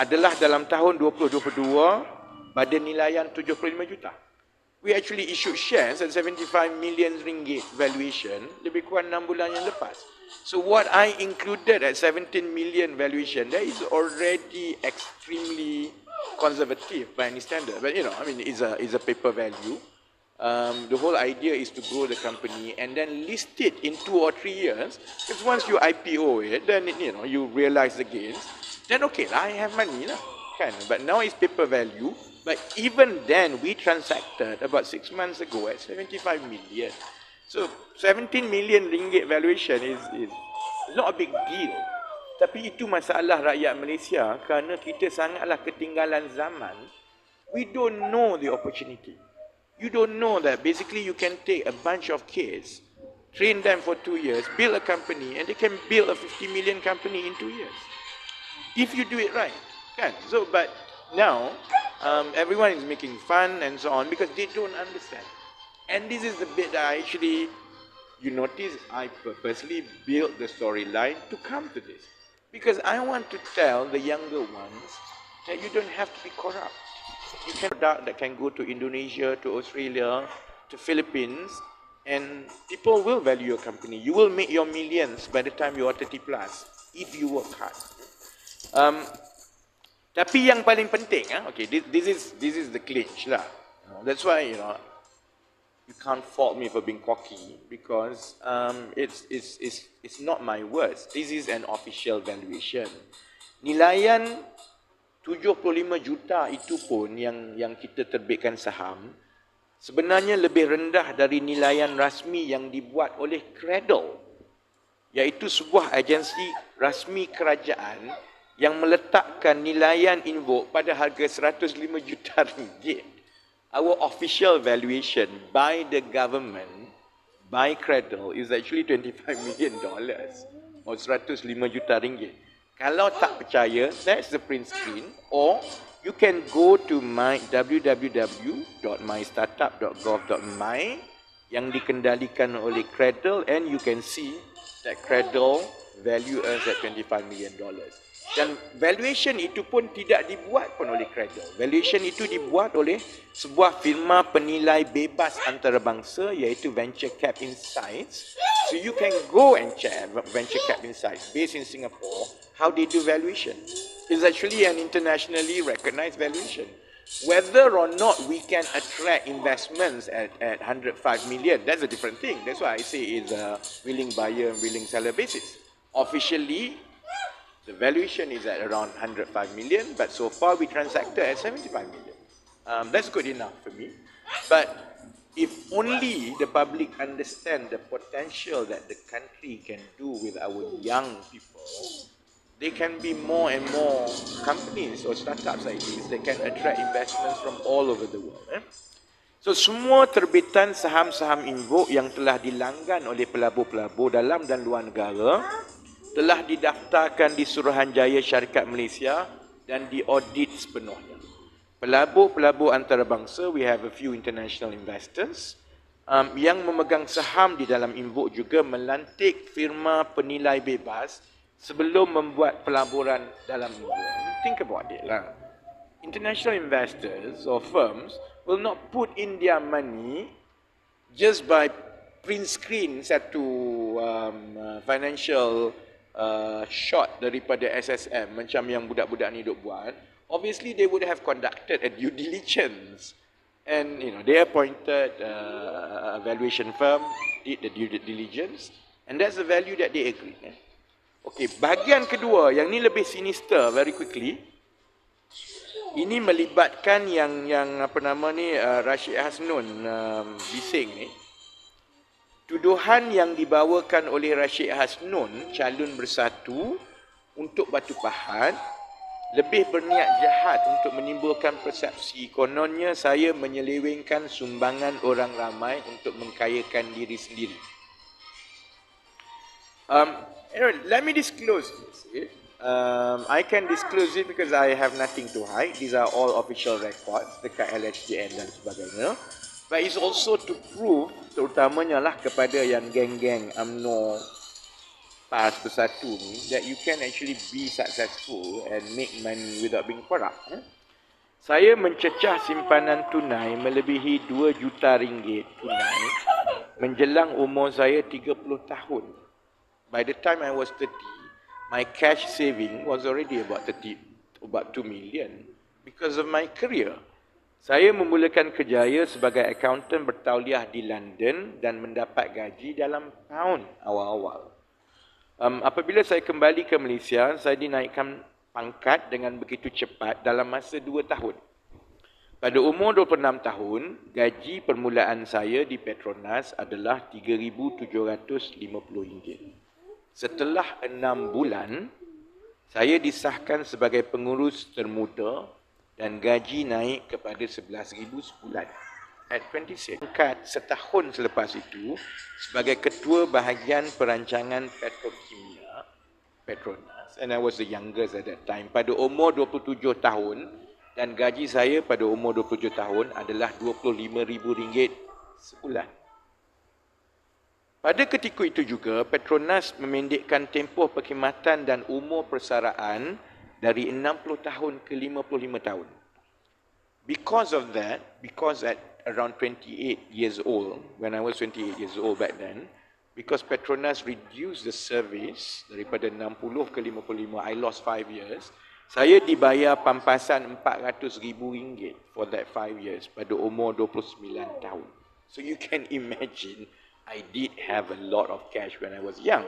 adalah dalam tahun 2022 pada nilaian 75 juta. We actually issued shares at 75 million ringgit valuation lebih kurang 6 bulan yang lepas. So what I included at 17 million valuation, that is already extremely conservative by any standard. But I mean, it's a paper value. The whole idea is to grow the company and then list it in 2 or 3 years. Because once you IPO it, then you realize the gains. Then okay lah, I have money lah. But now it's paper value. But even then, we transacted about 6 months ago at 75 million. So 17 million ringgit valuation is not a big deal. Tapi itu masalah rakyat Malaysia kerana kita sangatlah ketinggalan zaman. We don't know the opportunity. You don't know that basically you can take a bunch of kids, train them for 2 years, build a company, and they can build a 50 million company in 2 years. If you do it right. So, but now, everyone is making fun and so on because they don't understand. And this is the bit that you notice, I purposely built the storyline to come to this. Because I want to tell the younger ones that you don't have to be corrupt. You can product that can go to Indonesia, to Australia, to Philippines, and people will value your company. You will make your millions by the time you are 30 plus, if you work hard. Tapi yang paling penting, okay, this is the clinch lah. That's why you can't fault me for being cocky because it's not my words. This is an official valuation. Nilaian 75 juta itu pun yang kita terbitkan saham sebenarnya lebih rendah dari nilaian rasmi yang dibuat oleh Cradle, iaitu sebuah agensi rasmi kerajaan yang meletakkan nilaian Invoke pada harga 105 juta ringgit. Our official valuation by the government, by Cradle, is actually $25 million or 105 juta ringgit. Kalau tak percaya, that's the print screen, or you can go to my www.mystartup.gov.my yang dikendalikan oleh Cradle and you can see that Cradle value us at $25 million. Dan valuation itu pun tidak dibuat pun oleh Cradle. Valuation itu dibuat oleh sebuah firma penilai bebas antarabangsa iaitu Venture Cap Insights. So you can go and check Venture Cap Insights based in Singapore, how they do valuation. It's actually an internationally recognized valuation. Whether or not we can attract investments at 105 million, that's a different thing. That's why I say it's a willing buyer and willing seller basis. Officially, the valuation is at around 105 million, but so far we transacted at 75 million. That's good enough for me. But if only the public understand the potential that the country can do with our young people, there can be more and more companies or startups like this that can attract investments from all over the world. So semua terbitan saham-saham Invoke yang telah dilanggan oleh pelabur-pelabur dalam dan luar negara telah didaftarkan di Suruhanjaya Syarikat Malaysia dan diaudit sepenuhnya. Pelabur-pelabur antarabangsa, we have a few international investors yang memegang saham di dalam Invok juga melantik firma penilai bebas sebelum membuat pelaburan dalam Invok. Think about it lah. International investors or firms will not put in their money just by print screen satu financial shot daripada SSM macam yang budak-budak ni duk buat. Obviously they would have conducted a due diligence, and they appointed a valuation firm, did the due diligence, and that's the value that they agreed. Okay, bahagian kedua yang ni lebih sinister. Very quickly, ini melibatkan yang Rashid Hasnun bising ni. Tuduhan yang dibawakan oleh Rashid Hasnun, calon bersatu untuk Batu Pahat, lebih berniat jahat untuk menimbulkan persepsi kononnya saya menyelewengkan sumbangan orang ramai untuk mengkayakan diri sendiri. Let me disclose this. I can disclose it because I have nothing to hide. These are all official records dekat LHDN dan sebagainya. But it's also to prove, terutamanya lah kepada yang geng-geng UMNO PAS bersatu ni, that you can actually be successful and make money without being corrupt. Saya mencecah simpanan tunai melebihi 2 juta ringgit tunai menjelang umur saya 30 tahun. By the time I was 30, my cash saving was already about 2 million because of my career. Saya memulakan kerjaya sebagai accountant bertauliah di London dan mendapat gaji dalam pound awal-awal. Apabila saya kembali ke Malaysia, saya dinaikkan pangkat dengan begitu cepat dalam masa 2 tahun. Pada umur 26 tahun, gaji permulaan saya di Petronas adalah RM3,750. Setelah 6 bulan, saya disahkan sebagai pengurus termuda dan gaji naik kepada RM11,000 sebulan. At 26. Pangkat setahun selepas itu sebagai ketua bahagian perancangan petrokimia Petronas, and I was the youngest at that time, pada umur 27 tahun, dan gaji saya pada umur 27 tahun adalah RM25,000 sebulan. Pada ketika itu juga, Petronas memendekkan tempoh perkhidmatan dan umur persaraan dari 60 tahun ke 55 tahun. Because at around 28 years old, when I was 28 years old back then, because Petronas reduced the service daripada 60 ke 55, I lost 5 years, saya dibayar pampasan RM400,000 for that 5 years pada umur 29 tahun. So you can imagine, I did have a lot of cash when I was young.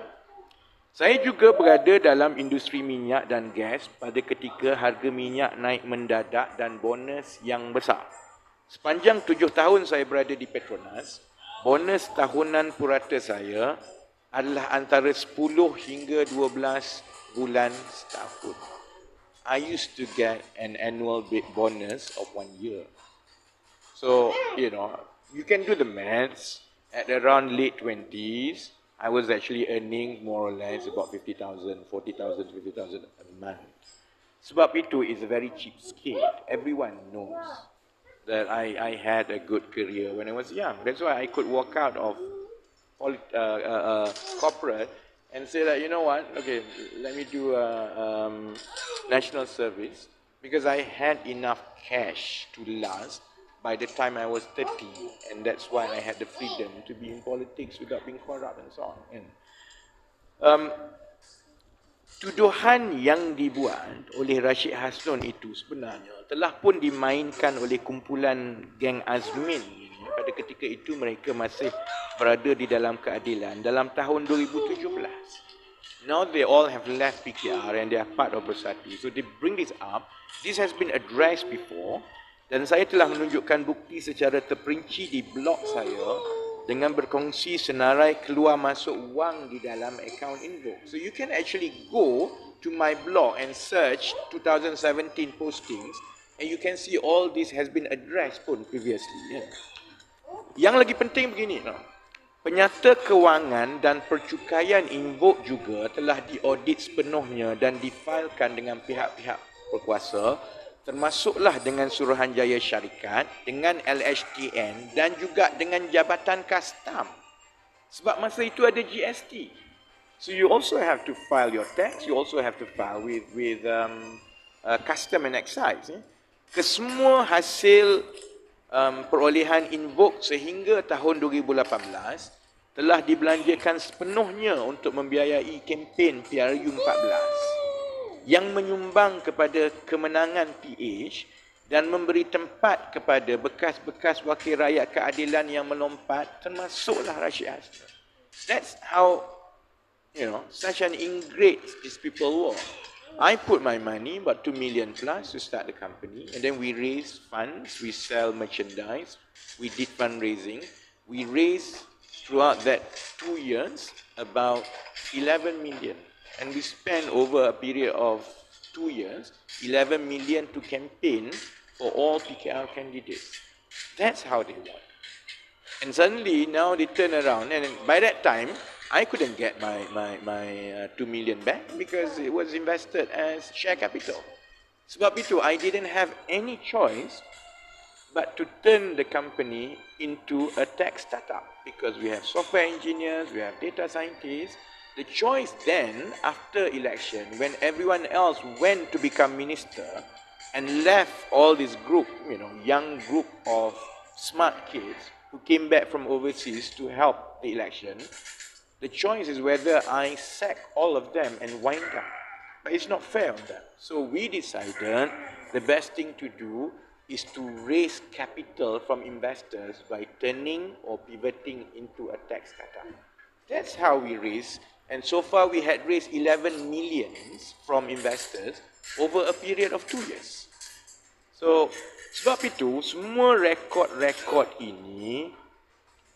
Saya juga berada dalam industri minyak dan gas pada ketika harga minyak naik mendadak dan bonus yang besar. Sepanjang 7 tahun saya berada di Petronas, bonus tahunan purata saya adalah antara 10 hingga 12 bulan setahun. I used to get an annual bonus of 1 year. So, you can do the maths. At around late 20s, I was actually earning more or less about 50,000, 40,000, 50,000 a month. Sebab itu is a very cheapskate. Everyone knows that I had a good career when I was young. That's why I could walk out of corporate and say that, you know what, okay, let me do national service because I had enough cash to last by the time I was 30, and that's why I had the freedom to be in politics without being corrupt and so on. Tuduhan yang dibuat oleh Rashid Hasnun itu sebenarnya telah pun dimainkan oleh kumpulan geng Azmin ini pada ketika itu mereka masih berada di dalam keadilan dalam tahun 2017. Now they all have left PKR and they are part of Bersatu. So they bring this up. This has been addressed before. Dan saya telah menunjukkan bukti secara terperinci di blog saya dengan berkongsi senarai keluar masuk wang di dalam akaun Invok. So you can actually go to my blog and search 2017 postings and you can see all this has been addressed pun previously. Yang lagi penting begini, Penyata kewangan dan percukaian Invoke juga telah diaudit sepenuhnya dan difailkan dengan pihak-pihak berkuasa, termasuklah dengan Suruhanjaya Syarikat, dengan LHTN dan juga dengan Jabatan Kastam. Sebab masa itu ada GST. So you also have to file your tax, you also have to file with custom and excise. Kesemua hasil perolehan Invoke sehingga tahun 2018 telah dibelanjakan sepenuhnya untuk membiayai kempen PRU 14 yang menyumbang kepada kemenangan PH dan memberi tempat kepada bekas-bekas wakil rakyat keadilan yang melompat, termasuklah Rashid Hassan. That's how, such an ingrate these people were. I put my money, about 2 million plus, to start the company. And then we raise funds, we sell merchandise, we did fundraising. We raised, throughout that 2 years, about 11 million. And we spent over a period of 2 years, 11 million to campaign for all PKR candidates. That's how they won. And suddenly, now they turn around, and by that time, I couldn't get my 2 million back because it was invested as share capital. Sebab itu, I didn't have any choice but to turn the company into a tech startup because we have software engineers, we have data scientists. The choice then, after election, when everyone else went to become minister and left all this group, young group of smart kids who came back from overseas to help the election, the choice is whether I sack all of them and wind up. But it's not fair on them. So we decided the best thing to do is to raise capital from investors by turning or pivoting into a tech startup. That's how we raised. And so far we had raised 11 millions from investors over a period of 2 years. So sebab itu semua rekod-rekod ini,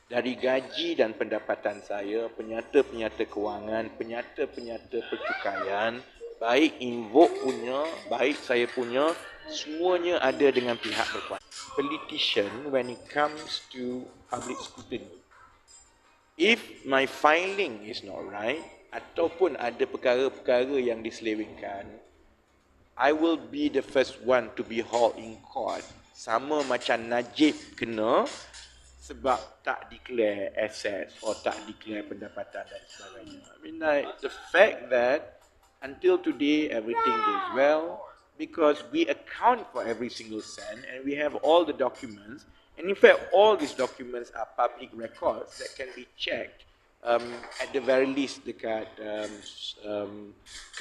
dari gaji dan pendapatan saya, penyata-penyata kewangan, penyata-penyata percukaian, baik Invoke punya, baik saya punya, semuanya ada dengan pihak berkuasa. Politician, when it comes to public scrutiny, if my filing is not right, ataupun ada perkara-perkara yang diselewengkan, I will be the first one to be hauled in court. Sama macam Najib kena, sebab tak declare assets or tak declare pendapatan dan sebagainya. I mean, the fact that until today everything goes well because we account for every single cent and we have all the documents, and in fact all these documents are public records that can be checked at the very least dekat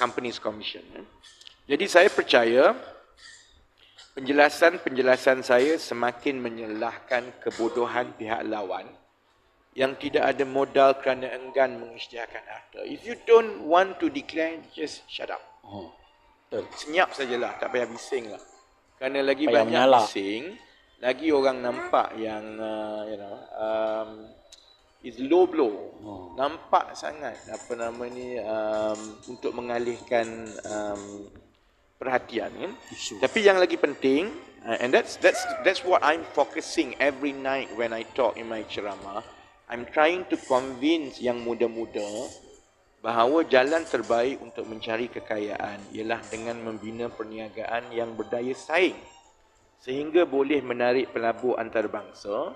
Companies Commission. Jadi saya percaya penjelasan-penjelasan saya semakin menyalahkan kebodohan pihak lawan yang tidak ada modal kerana enggan mengisytiharkan harta. If you don't want to declare, just shut up. Senyap sajalah, tak payah bising lah. Kerana lagi banyak menyala. Bising, lagi orang nampak yang is low blow. Nampak sangat untuk mengalihkan perhatian kan. Tapi yang lagi penting, and that's what I'm focusing every night when I talk in my ceramah. I'm trying to convince yang muda-muda bahawa jalan terbaik untuk mencari kekayaan ialah dengan membina perniagaan yang berdaya saing sehingga boleh menarik pelabur antarabangsa,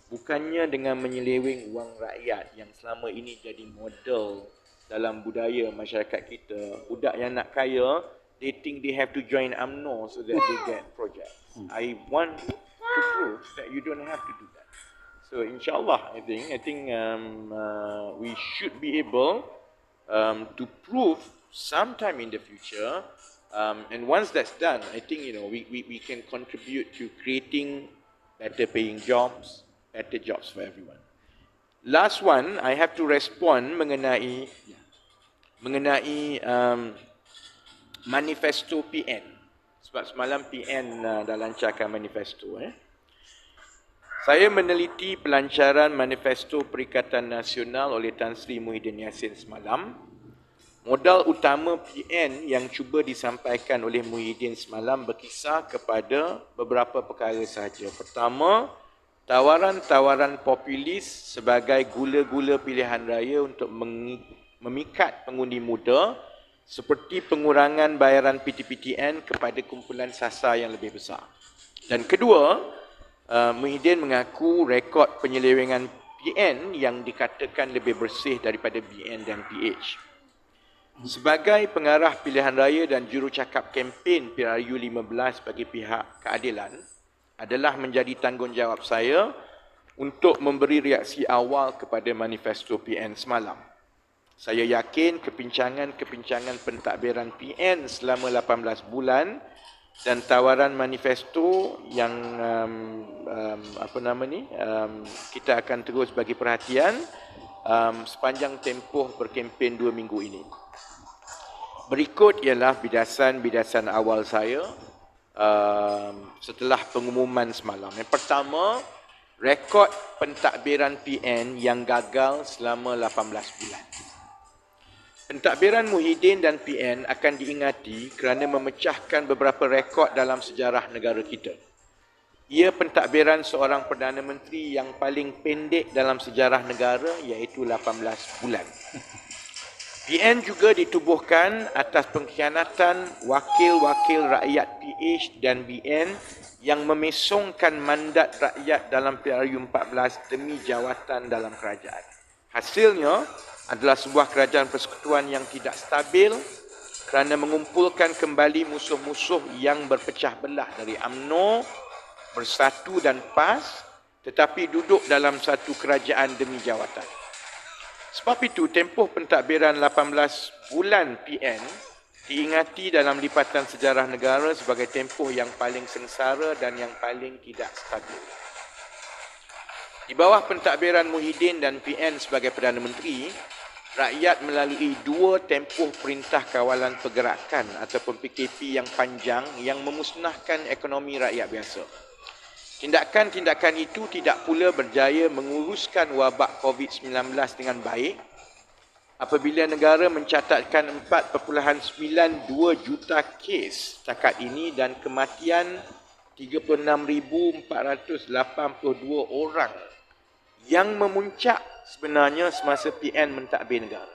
bukannya dengan menyeleweng wang rakyat yang selama ini jadi model dalam budaya masyarakat kita. Budak yang nak kaya, they think they have to join UMNO so that they get projects. I want to prove that you don't have to do that. So insyaAllah, I think we should be able to prove sometime in the future. And once that's done, I think we can contribute to creating better paying jobs, better jobs for everyone. Last one, I have to respond mengenai manifesto PN. Sebab semalam PN dah lancarkan manifesto. Saya meneliti pelancaran manifesto Perikatan Nasional oleh Tan Sri Muhyiddin Yassin semalam. Modal utama PN yang cuba disampaikan oleh Muhyiddin semalam berkisar kepada beberapa perkara sahaja. Pertama, tawaran-tawaran populis sebagai gula-gula pilihan raya untuk memikat pengundi muda seperti pengurangan bayaran PTPTN kepada kumpulan sasar yang lebih besar. Dan kedua, Muhyiddin mengaku rekod penyelewengan PN yang dikatakan lebih bersih daripada BN dan PH. Sebagai pengarah pilihan raya dan jurucakap kempen PRU 15 bagi pihak keadilan, adalah menjadi tanggungjawab saya untuk memberi reaksi awal kepada manifesto PN semalam. Saya yakin kepincangan-kepincangan pentadbiran PN selama 18 bulan dan tawaran manifesto yang kita akan terus bagi perhatian sepanjang tempoh berkempen 2 minggu ini. Berikut ialah bidasan-bidasan awal saya setelah pengumuman semalam. Yang pertama, rekod pentadbiran PN yang gagal selama 18 bulan. Pentadbiran Muhyiddin dan PN akan diingati kerana memecahkan beberapa rekod dalam sejarah negara kita. Ia pentadbiran seorang Perdana Menteri yang paling pendek dalam sejarah negara, iaitu 18 bulan. PN juga ditubuhkan atas pengkhianatan wakil-wakil rakyat PH dan BN yang memesongkan mandat rakyat dalam PRU 14 demi jawatan dalam kerajaan. Hasilnya adalah sebuah kerajaan persekutuan yang tidak stabil kerana mengumpulkan kembali musuh-musuh yang berpecah belah dari UMNO, Bersatu dan PAS, tetapi duduk dalam satu kerajaan demi jawatan. Sebab itu, tempoh pentadbiran 18 bulan PN diingati dalam lipatan sejarah negara sebagai tempoh yang paling sengsara dan yang paling tidak stabil. Di bawah pentadbiran Muhyiddin dan PN sebagai Perdana Menteri, rakyat melalui 2 tempoh perintah kawalan pergerakan ataupun PKP yang panjang yang memusnahkan ekonomi rakyat biasa. Tindakan-tindakan itu tidak pula berjaya menguruskan wabak COVID-19 dengan baik apabila negara mencatatkan 4.92 juta kes setakat ini dan kematian 36,482 orang yang memuncak sebenarnya semasa PN mentadbir negara.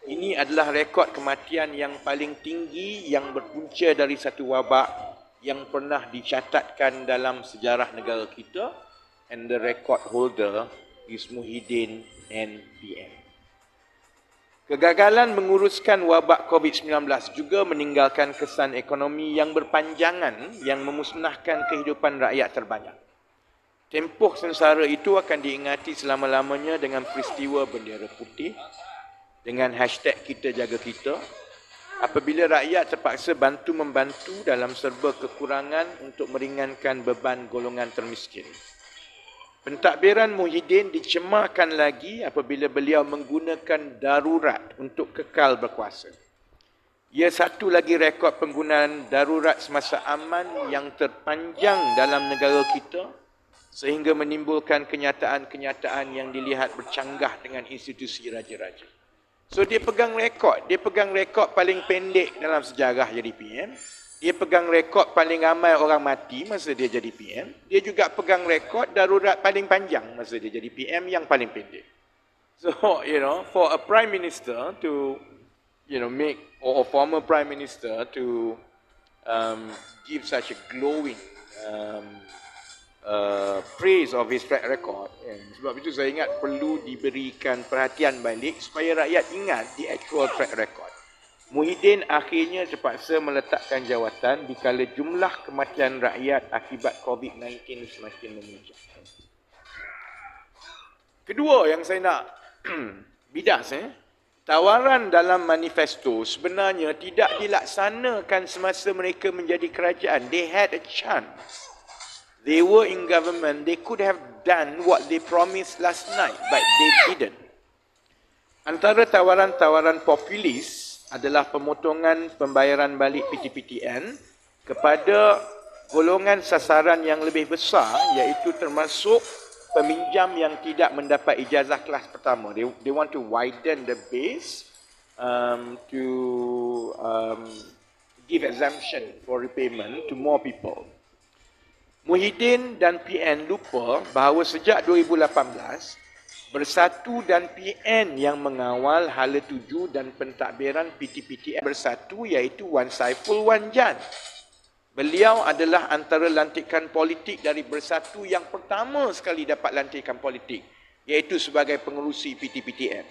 Ini adalah rekod kematian yang paling tinggi yang berpunca dari satu wabak yang pernah dicatatkan dalam sejarah negara kita, and the record holder is Muhyiddin and PN. Kegagalan menguruskan wabak COVID-19 juga meninggalkan kesan ekonomi yang berpanjangan yang memusnahkan kehidupan rakyat terbanyak. Tempoh sengsara itu akan diingati selama-lamanya dengan peristiwa bendera putih, dengan hashtag kita jaga kita, apabila rakyat terpaksa bantu-membantu dalam serba kekurangan untuk meringankan beban golongan termiskin. Pentadbiran Muhyiddin dicemarkan lagi apabila beliau menggunakan darurat untuk kekal berkuasa. Ia satu lagi rekod penggunaan darurat semasa aman yang terpanjang dalam negara kita sehingga menimbulkan kenyataan-kenyataan yang dilihat bercanggah dengan institusi raja-raja. So dia pegang rekod paling pendek dalam sejarah jadi PM. Dia pegang rekod paling ramai orang mati masa dia jadi PM. Dia juga pegang rekod darurat paling panjang masa dia jadi PM yang paling pendek. So, for a prime minister to, or a former prime minister to give such a glowing praise of his track record. Sebab itu saya ingat perlu diberikan perhatian balik supaya rakyat ingat the actual track record. Muhyiddin akhirnya terpaksa meletakkan jawatan dikala jumlah kematian rakyat akibat COVID-19 semakin memuncak. Kedua yang saya nak bidas, tawaran dalam manifesto sebenarnya tidak dilaksanakan semasa mereka menjadi kerajaan. They had a chance. They were in government, they could have done what they promised last night, but they didn't. Antara tawaran-tawaran populis adalah pemotongan pembayaran balik PTPTN kepada golongan sasaran yang lebih besar, iaitu termasuk peminjam yang tidak mendapat ijazah kelas pertama. They want to widen the base to give exemption for repayment to more people. Muhyiddin dan PN lupa bahawa sejak 2018, Bersatu dan PN yang mengawal hala tuju dan pentadbiran PTPTN Bersatu iaitu Wan Saiful Wan Jan. Beliau adalah antara lantikan politik dari Bersatu yang pertama sekali dapat lantikan politik, iaitu sebagai pengerusi PTPTN.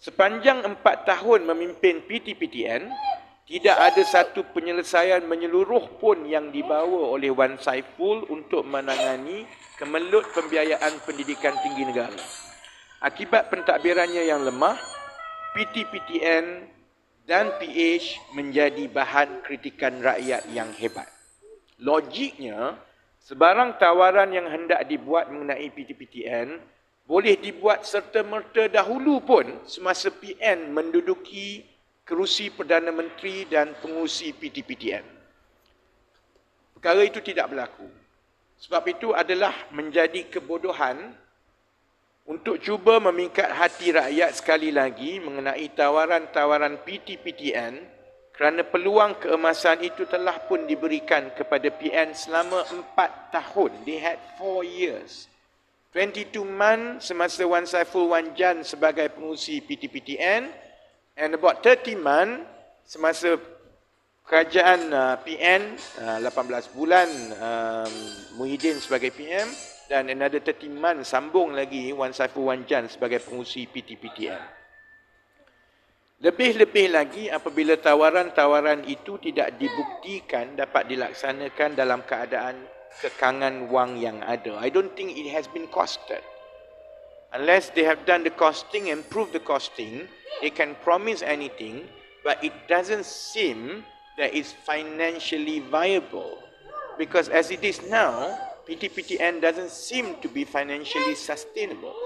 Sepanjang 4 tahun memimpin PTPTN, tidak ada satu penyelesaian menyeluruh pun yang dibawa oleh Wan Saiful untuk menangani kemelut pembiayaan pendidikan tinggi negara. Akibat pentadbirannya yang lemah, PTPTN dan PH menjadi bahan kritikan rakyat yang hebat. Logiknya, sebarang tawaran yang hendak dibuat mengenai PTPTN boleh dibuat serta-merta dahulu pun semasa PN menduduki kerusi Perdana Menteri dan pengurusi PTPTN. Perkara itu tidak berlaku. Sebab itu adalah menjadi kebodohan untuk cuba memikat hati rakyat sekali lagi mengenai tawaran-tawaran PTPTN kerana peluang keemasan itu telah pun diberikan kepada PN selama 4 tahun. They had 4 years. 22 months semasa Wan Saiful Wan Jan sebagai pengurusi PTPTN and about 30 months semasa kerajaan PN, 18 bulan Muhyiddin sebagai PM dan another 30 months sambung lagi Wan Saiful Wan Jan sebagai pengurusi PTPTN. Lebih-lebih lagi apabila tawaran-tawaran itu tidak dibuktikan dapat dilaksanakan dalam keadaan kekangan wang yang ada. I don't think it has been costed. Unless they have done the costing and prove the costing, they can promise anything, but it doesn't seem that it's financially viable. Because as it is now, PTPTN doesn't seem to be financially sustainable.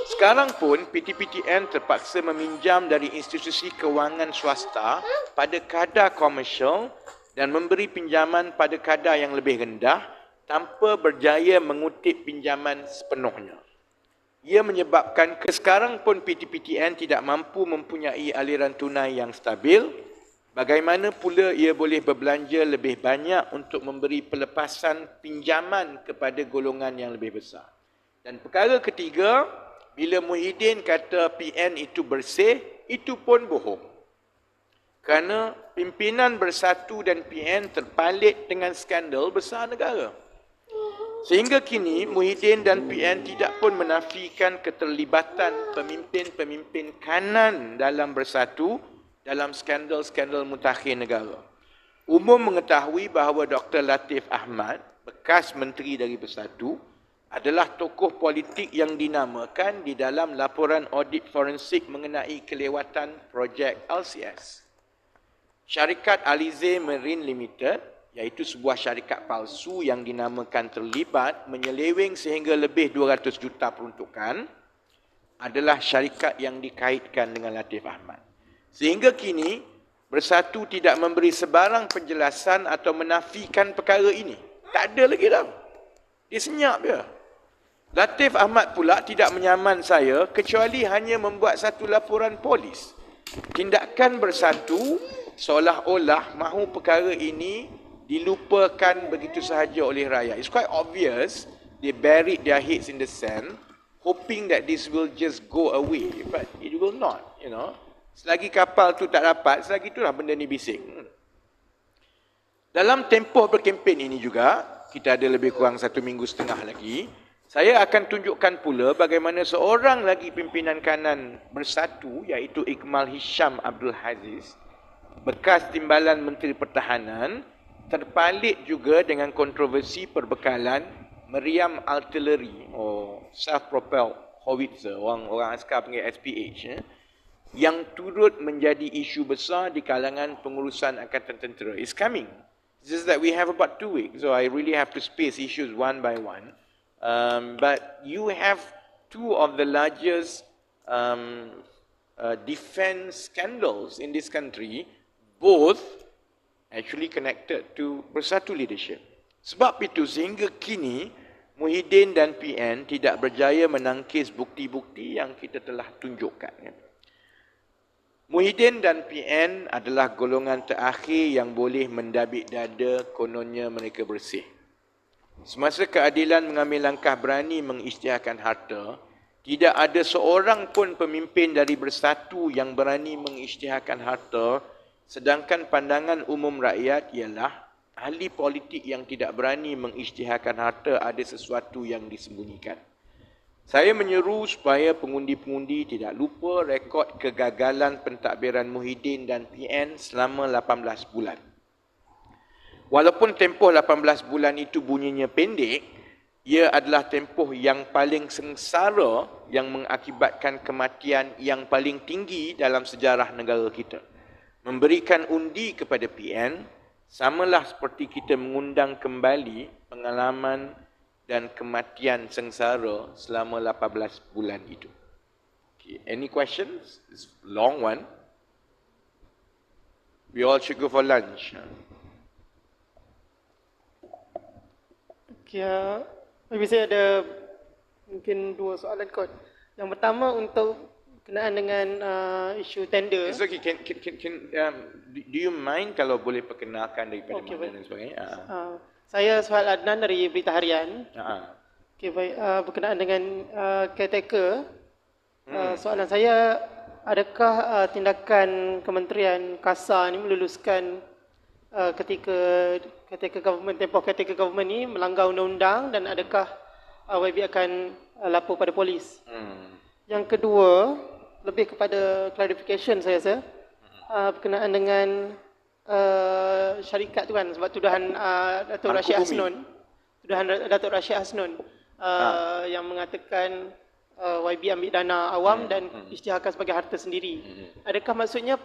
Sekarang pun PTPTN terpaksa meminjam dari institusi kewangan swasta pada kadar komersial dan memberi pinjaman pada kadar yang lebih rendah tanpa berjaya mengutip pinjaman sepenuhnya. Ia menyebabkan sekarang pun PTPTN tidak mampu mempunyai aliran tunai yang stabil. Bagaimana pula ia boleh berbelanja lebih banyak untuk memberi pelepasan pinjaman kepada golongan yang lebih besar. Dan perkara ketiga, bila Muhyiddin kata PN itu bersih, itu pun bohong. Kerana pimpinan Bersatu dan PN terpalit dengan skandal besar negara. Sehingga kini, Muhyiddin dan PN tidak pun menafikan keterlibatan pemimpin-pemimpin kanan dalam Bersatu dalam skandal-skandal mutakhir negara. Umum mengetahui bahawa Dr. Latif Ahmad, bekas menteri dari Bersatu, adalah tokoh politik yang dinamakan di dalam laporan audit forensik mengenai kelewatan projek LCS. Syarikat Alize Marine Limited, iaitu sebuah syarikat palsu yang dinamakan terlibat menyeleweng sehingga lebih 200 juta peruntukan, adalah syarikat yang dikaitkan dengan Latif Ahmad. Sehingga kini, Bersatu tidak memberi sebarang penjelasan atau menafikan perkara ini. Tak ada lagi dah. Dia senyap je. Latif Ahmad pula tidak menyaman saya kecuali hanya membuat satu laporan polis. Tindakan Bersatu seolah-olah mahu perkara ini dilupakan begitu sahaja oleh rakyat. It's quite obvious they buried their heads in the sand hoping that this will just go away. But it will not, you know. Selagi kapal tu tak dapat, selagi itulah benda ni bising. Dalam tempoh berkempen ini juga, kita ada lebih kurang 1.5 minggu lagi, saya akan tunjukkan pula bagaimana seorang lagi pimpinan kanan Bersatu, iaitu Ikmal Hisham Abdul Aziz, bekas timbalan Menteri Pertahanan, terpalit juga dengan kontroversi perbekalan meriam artileri, self-propelled howitzer, orang askar panggil SPH, yang turut menjadi isu besar di kalangan pengurusan Angkatan Tentera. It's coming. It's just that we have about 2 weeks, so I really have to space issues one by one. But you have two of the largest defense scandals in this country, both actually connected to Bersatu leadership. Sebab itu sehingga kini Muhyiddin dan PN tidak berjaya menangkis bukti-bukti yang kita telah tunjukkan. Muhyiddin dan PN adalah golongan terakhir yang boleh mendabik dada kononnya mereka bersih. Semasa keadilan mengambil langkah berani mengisytiharkan harta, tidak ada seorang pun pemimpin dari Bersatu yang berani mengisytiharkan harta, sedangkan pandangan umum rakyat ialah ahli politik yang tidak berani mengisytiharkan harta ada sesuatu yang disembunyikan. Saya menyeru supaya pengundi-pengundi tidak lupa rekod kegagalan pentadbiran Muhyiddin dan PN selama 18 bulan. Walaupun tempoh 18 bulan itu bunyinya pendek, ia adalah tempoh yang paling sengsara yang mengakibatkan kematian yang paling tinggi dalam sejarah negara kita. Memberikan undi kepada PN samalah seperti kita mengundang kembali pengalaman dan kematian sengsara selama 18 bulan itu. Okay, any questions? It's a long one. We all should go for lunch. Ya, maybe saya ada mungkin 2 soalan kot. Yang pertama untuk kenaan dengan isu tender. It's okay. Do you mind kalau boleh perkenalkan daripada Okay, mana baik. dan sebagainya? Saya Suhail Adnan dari Berita Harian. Okay, baik. Berkenaan dengan caretaker, soalan saya, adakah tindakan Kementerian Kasar ni meluluskan ketika caretaker government, tempoh caretaker government ni melanggar undang-undang, dan adakah YB akan lapor pada polis? Yang kedua, lebih kepada clarification saya rasa, berkenaan dengan syarikat tu kan, sebab tuduhan Datuk Rashid Hasnun, yang mengatakan YB ambil dana awam dan isytiharkan sebagai harta sendiri. Adakah maksudnya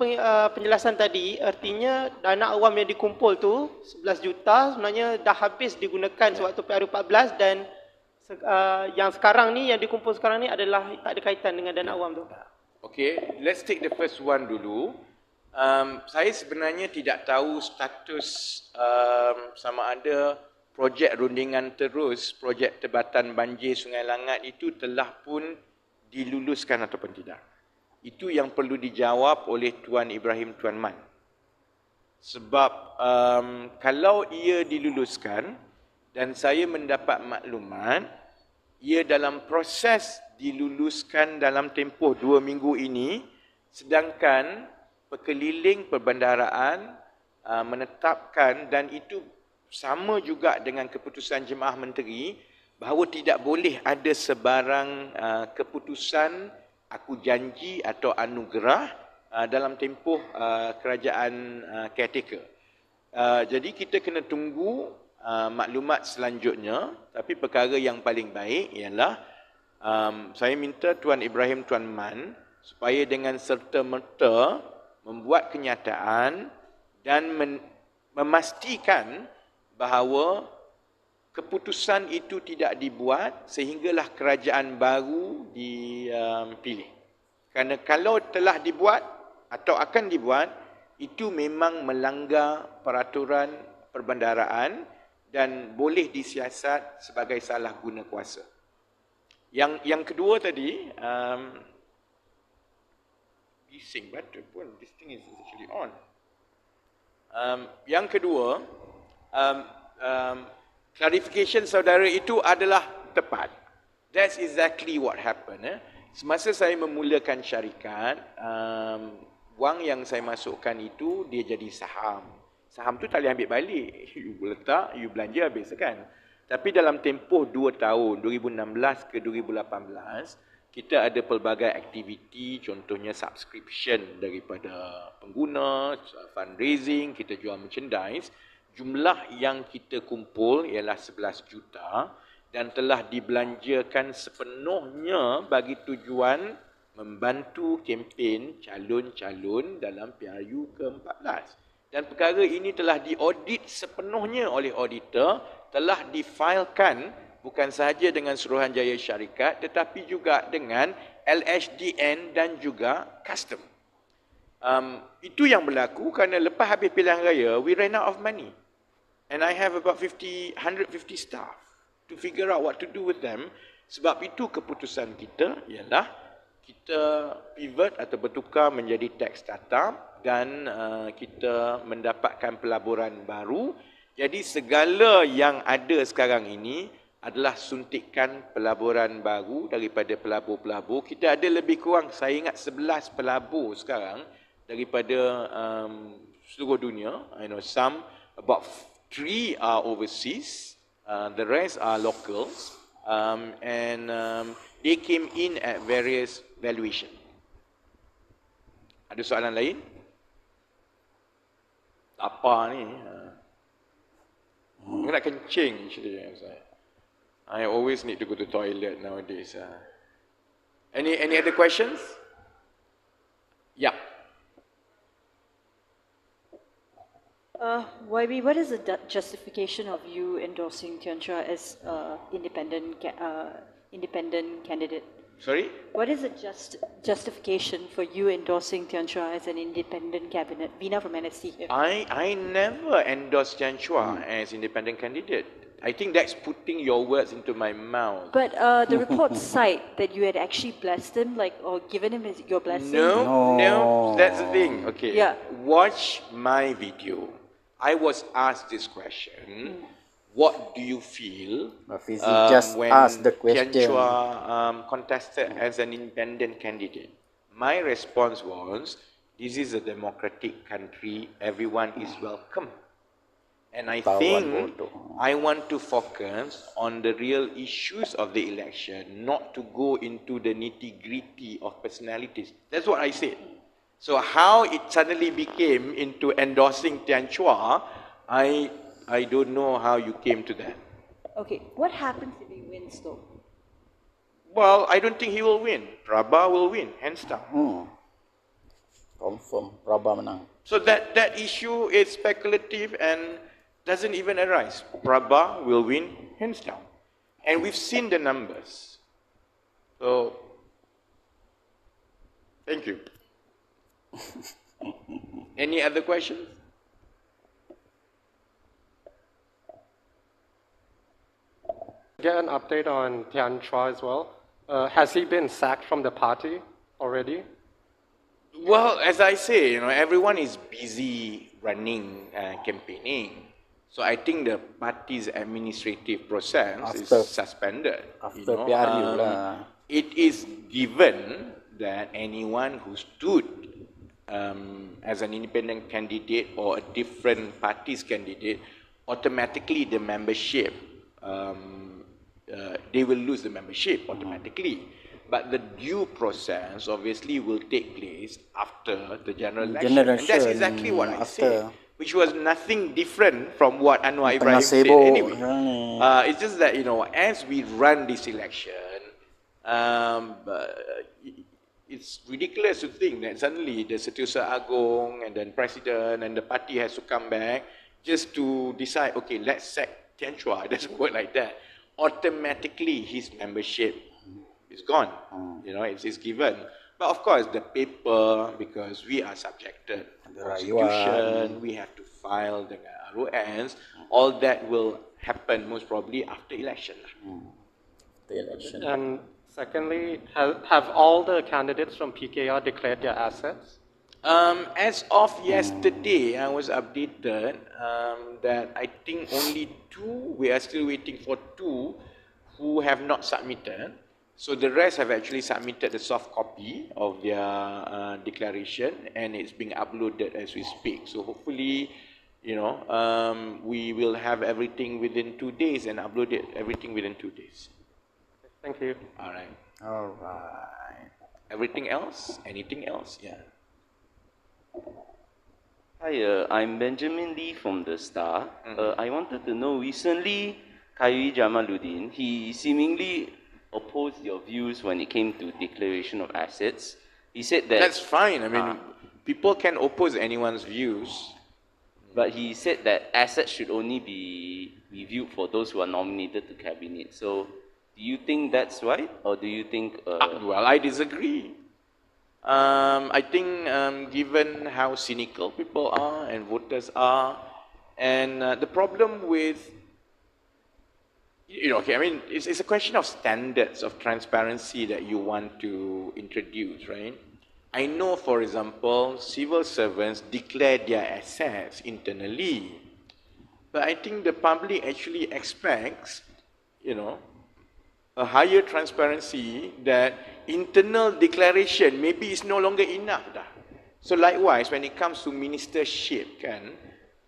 penjelasan tadi, artinya dana awam yang dikumpul tu 11 juta sebenarnya dah habis digunakan sewaktu PRU14, dan yang sekarang ni, yang dikumpul sekarang ni adalah tak ada kaitan dengan dana awam tu? Okay, let's take the first one dulu. Saya sebenarnya tidak tahu status sama ada projek rundingan terus, projek tebatan banjir Sungai Langat itu telah pun diluluskan ataupun tidak. Itu yang perlu dijawab oleh Tuan Ibrahim Tuan Man. Sebab kalau ia diluluskan dan saya mendapat maklumat, ia dalam proses diluluskan dalam tempoh 2 minggu ini, sedangkan Pekeliling Perbendaraan menetapkan, dan itu sama juga dengan keputusan Jemaah Menteri, bahawa tidak boleh ada sebarang keputusan aku janji atau anugerah dalam tempoh kerajaan caretaker. Jadi kita kena tunggu maklumat selanjutnya, tapi perkara yang paling baik ialah saya minta Tuan Ibrahim Tuan Man supaya dengan serta-merta membuat kenyataan dan memastikan bahawa keputusan itu tidak dibuat sehinggalah kerajaan baru dipilih. Kerana kalau telah dibuat atau akan dibuat, itu memang melanggar peraturan perbendaraan dan boleh disiasat sebagai salah guna kuasa. Yang kedua tadi, bising batu pun, this thing is actually on. Yang kedua, clarification saudara itu adalah tepat. That's exactly what happened. Semasa saya memulakan syarikat, wang yang saya masukkan itu dia jadi saham. Saham tu tak boleh ambil balik. You letak, you belanja habis kan. Tapi dalam tempoh 2 tahun, 2016 ke 2018, kita ada pelbagai aktiviti, contohnya subscription daripada pengguna, fundraising, kita jual merchandise. Jumlah yang kita kumpul ialah 11 juta dan telah dibelanjakan sepenuhnya bagi tujuan membantu kempen calon-calon dalam PRU ke-14. Dan perkara ini telah diaudit sepenuhnya oleh auditor, telah difailkan bukan sahaja dengan Suruhanjaya Syarikat tetapi juga dengan LHDN dan juga custom. Itu yang berlaku kerana lepas habis pilihan raya, we ran out of money. And I have about 150 staff to figure out what to do with them. Sebab itu keputusan kita ialah kita pivot atau bertukar menjadi tax startup dan kita mendapatkan pelaburan baru Jadi segala yang ada sekarang ini adalah suntikan pelaburan baru daripada pelabur-pelabur. Kita ada lebih kurang, saya ingat 11 pelabur sekarang daripada seluruh dunia. I know some, about 3 are overseas, the rest are locals, and they came in at various valuation. Ada soalan lain? Apa ni? Aku nak kencing actually. I always need to go to toilet nowadays. Any other questions? Yeah. YB, what is the justification of you endorsing Tian Chua as independent candidate? Sorry? What is the justification for you endorsing Tian Chua as an independent cabinet? Vina from NSC here. I never endorsed Tian Chua as independent candidate. I think that's putting your words into my mouth. But the reports cite that you had actually blessed him, or given him your blessing. No, that's the thing. Okay, Yeah. Watch my video. I was asked this question. What do you feel Rafizi just when asked the question. Tian Chua contested as an independent candidate? My response was, this is a democratic country, everyone is welcome. And I think I want to focus on the real issues of the election, not to go into the nitty-gritty of personalities. That's what I said. So how it suddenly became into endorsing Tian Chua, I don't know how you came to that. Okay, what happens if he wins though? Well, I don't think he will win. Prabha will win, hands down. Confirm, Prabha menang. So that issue is speculative and doesn't even arise. Prabha will win, hands down. And we've seen the numbers. So, thank you. Any other questions? Get an update on Tian Chua as well. Has he been sacked from the party already? Well, as I say, everyone is busy running, campaigning. So I think the party's administrative process is suspended. After PRU it is given that anyone who stood as an independent candidate or a different party's candidate, automatically the membership, they will lose the membership automatically. But the due process obviously will take place after the general election. And that's exactly what I said, which was nothing different from what Anwar Ibrahim said anyway. It's just that, as we run this election, it's ridiculous to think that suddenly the Setiausaha Agong and then President and the party has to come back just to decide, okay, let's sack Tian Chua. It doesn't work like that. Automatically, his membership is gone. It's given. But of course, the paper, because we are subjected to constitution, we have to file the RONs, all that will happen most probably after election. The election. And secondly, have all the candidates from PKR declared their assets? As of yesterday, I was updated that I think only 2, we are still waiting for 2 who have not submitted. So the rest have actually submitted the soft copy of their declaration, and it's being uploaded as we speak. So hopefully, we will have everything within 2 days and upload everything within 2 days. Thank you. All right. All right. Everything else? Anything else? Yeah. Hi, I'm Benjamin Lee from The Star. I wanted to know, recently, Khairi Jamaluddin, he seemingly opposed your views when it came to declaration of assets. He said that... That's fine. I mean, people can oppose anyone's views. But he said that assets should only be reviewed for those who are nominated to cabinet. So, do you think that's right? Or do you think... Well, I disagree. I think given how cynical people are and voters are, and the problem with, it's a question of standards of transparency that you want to introduce, right? I know, for example, civil servants declare their assets internally. But I think the public actually expects, you know, a higher transparency, that internal declaration maybe is no longer enough dah. So likewise, when it comes to ministership, kan,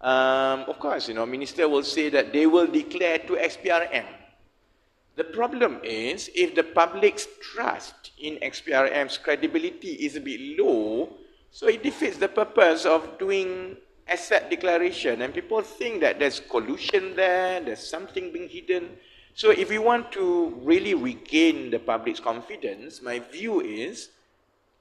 of course, you know, minister will say that they will declare to XPRM. The problem is, if the public's trust in XPRM's credibility is a bit low, so it defeats the purpose of doing asset declaration, and people think that there's collusion there's something being hidden. So if we want to really regain the public's confidence, my view is,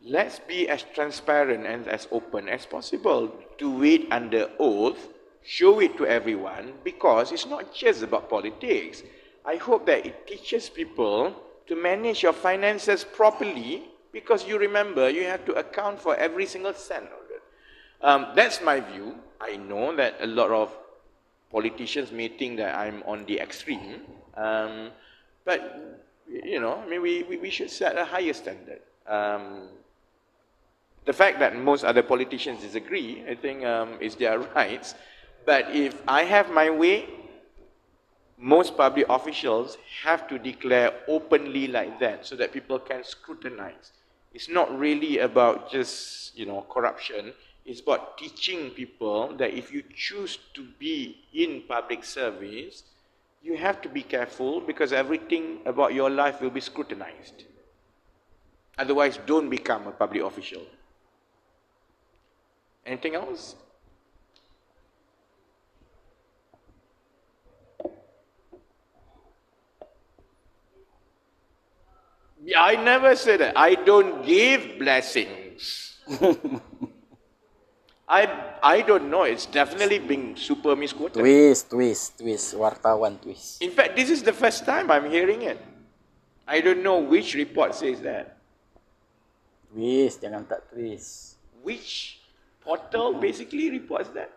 let's be as transparent and as open as possible. Do it under oath, show it to everyone, because it's not just about politics. I hope that it teaches people to manage your finances properly, because you remember, you have to account for every single cent of it. That's my view. I know that a lot of politicians may think that I'm on the extreme, but, you know, I mean, we should set a higher standard. The fact that most other politicians disagree, I think, is their rights. But if I have my way, most public officials have to declare openly like that, so that people can scrutinize. It's not really about just, you know, corruption. It's about teaching people that if you choose to be in public service, you have to be careful, because everything about your life will be scrutinized. Otherwise, don't become a public official. Anything else? I never said that. I don't give blessings. I don't know. It's definitely being super misquoted. Twist. Wartawan twist. In fact, this is the first time I'm hearing it. I don't know which report says that. Twist, jangan tak twist. Which portal basically reports that?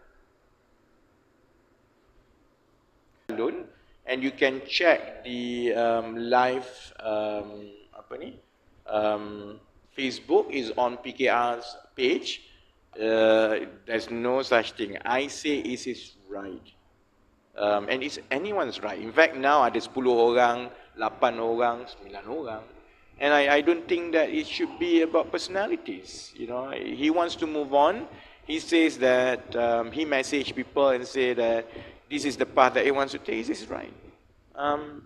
And you can check the live Facebook is on PKR's page. There's no such thing. I say it is right. And it's anyone's right. In fact, now ada 10 orang, 8 orang, 9 orang. And I don't think that it should be about personalities. You know, he wants to move on. He says that he messaged people and say that this is the path that he wants to take. This is right.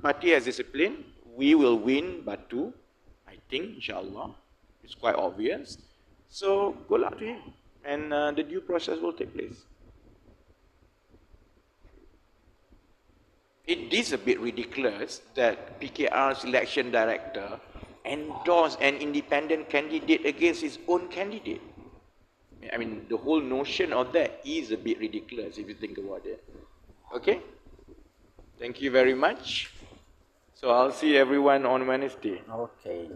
Party has discipline. We will win Batu, I think, inshallah. It's quite obvious. So, good luck to him. And the due process will take place. It is a bit ridiculous that PKR's election director endorsed an independent candidate against his own candidate. I mean, the whole notion of that is a bit ridiculous if you think about it. Okay? Thank you very much. So I'll see everyone on Wednesday. Okay.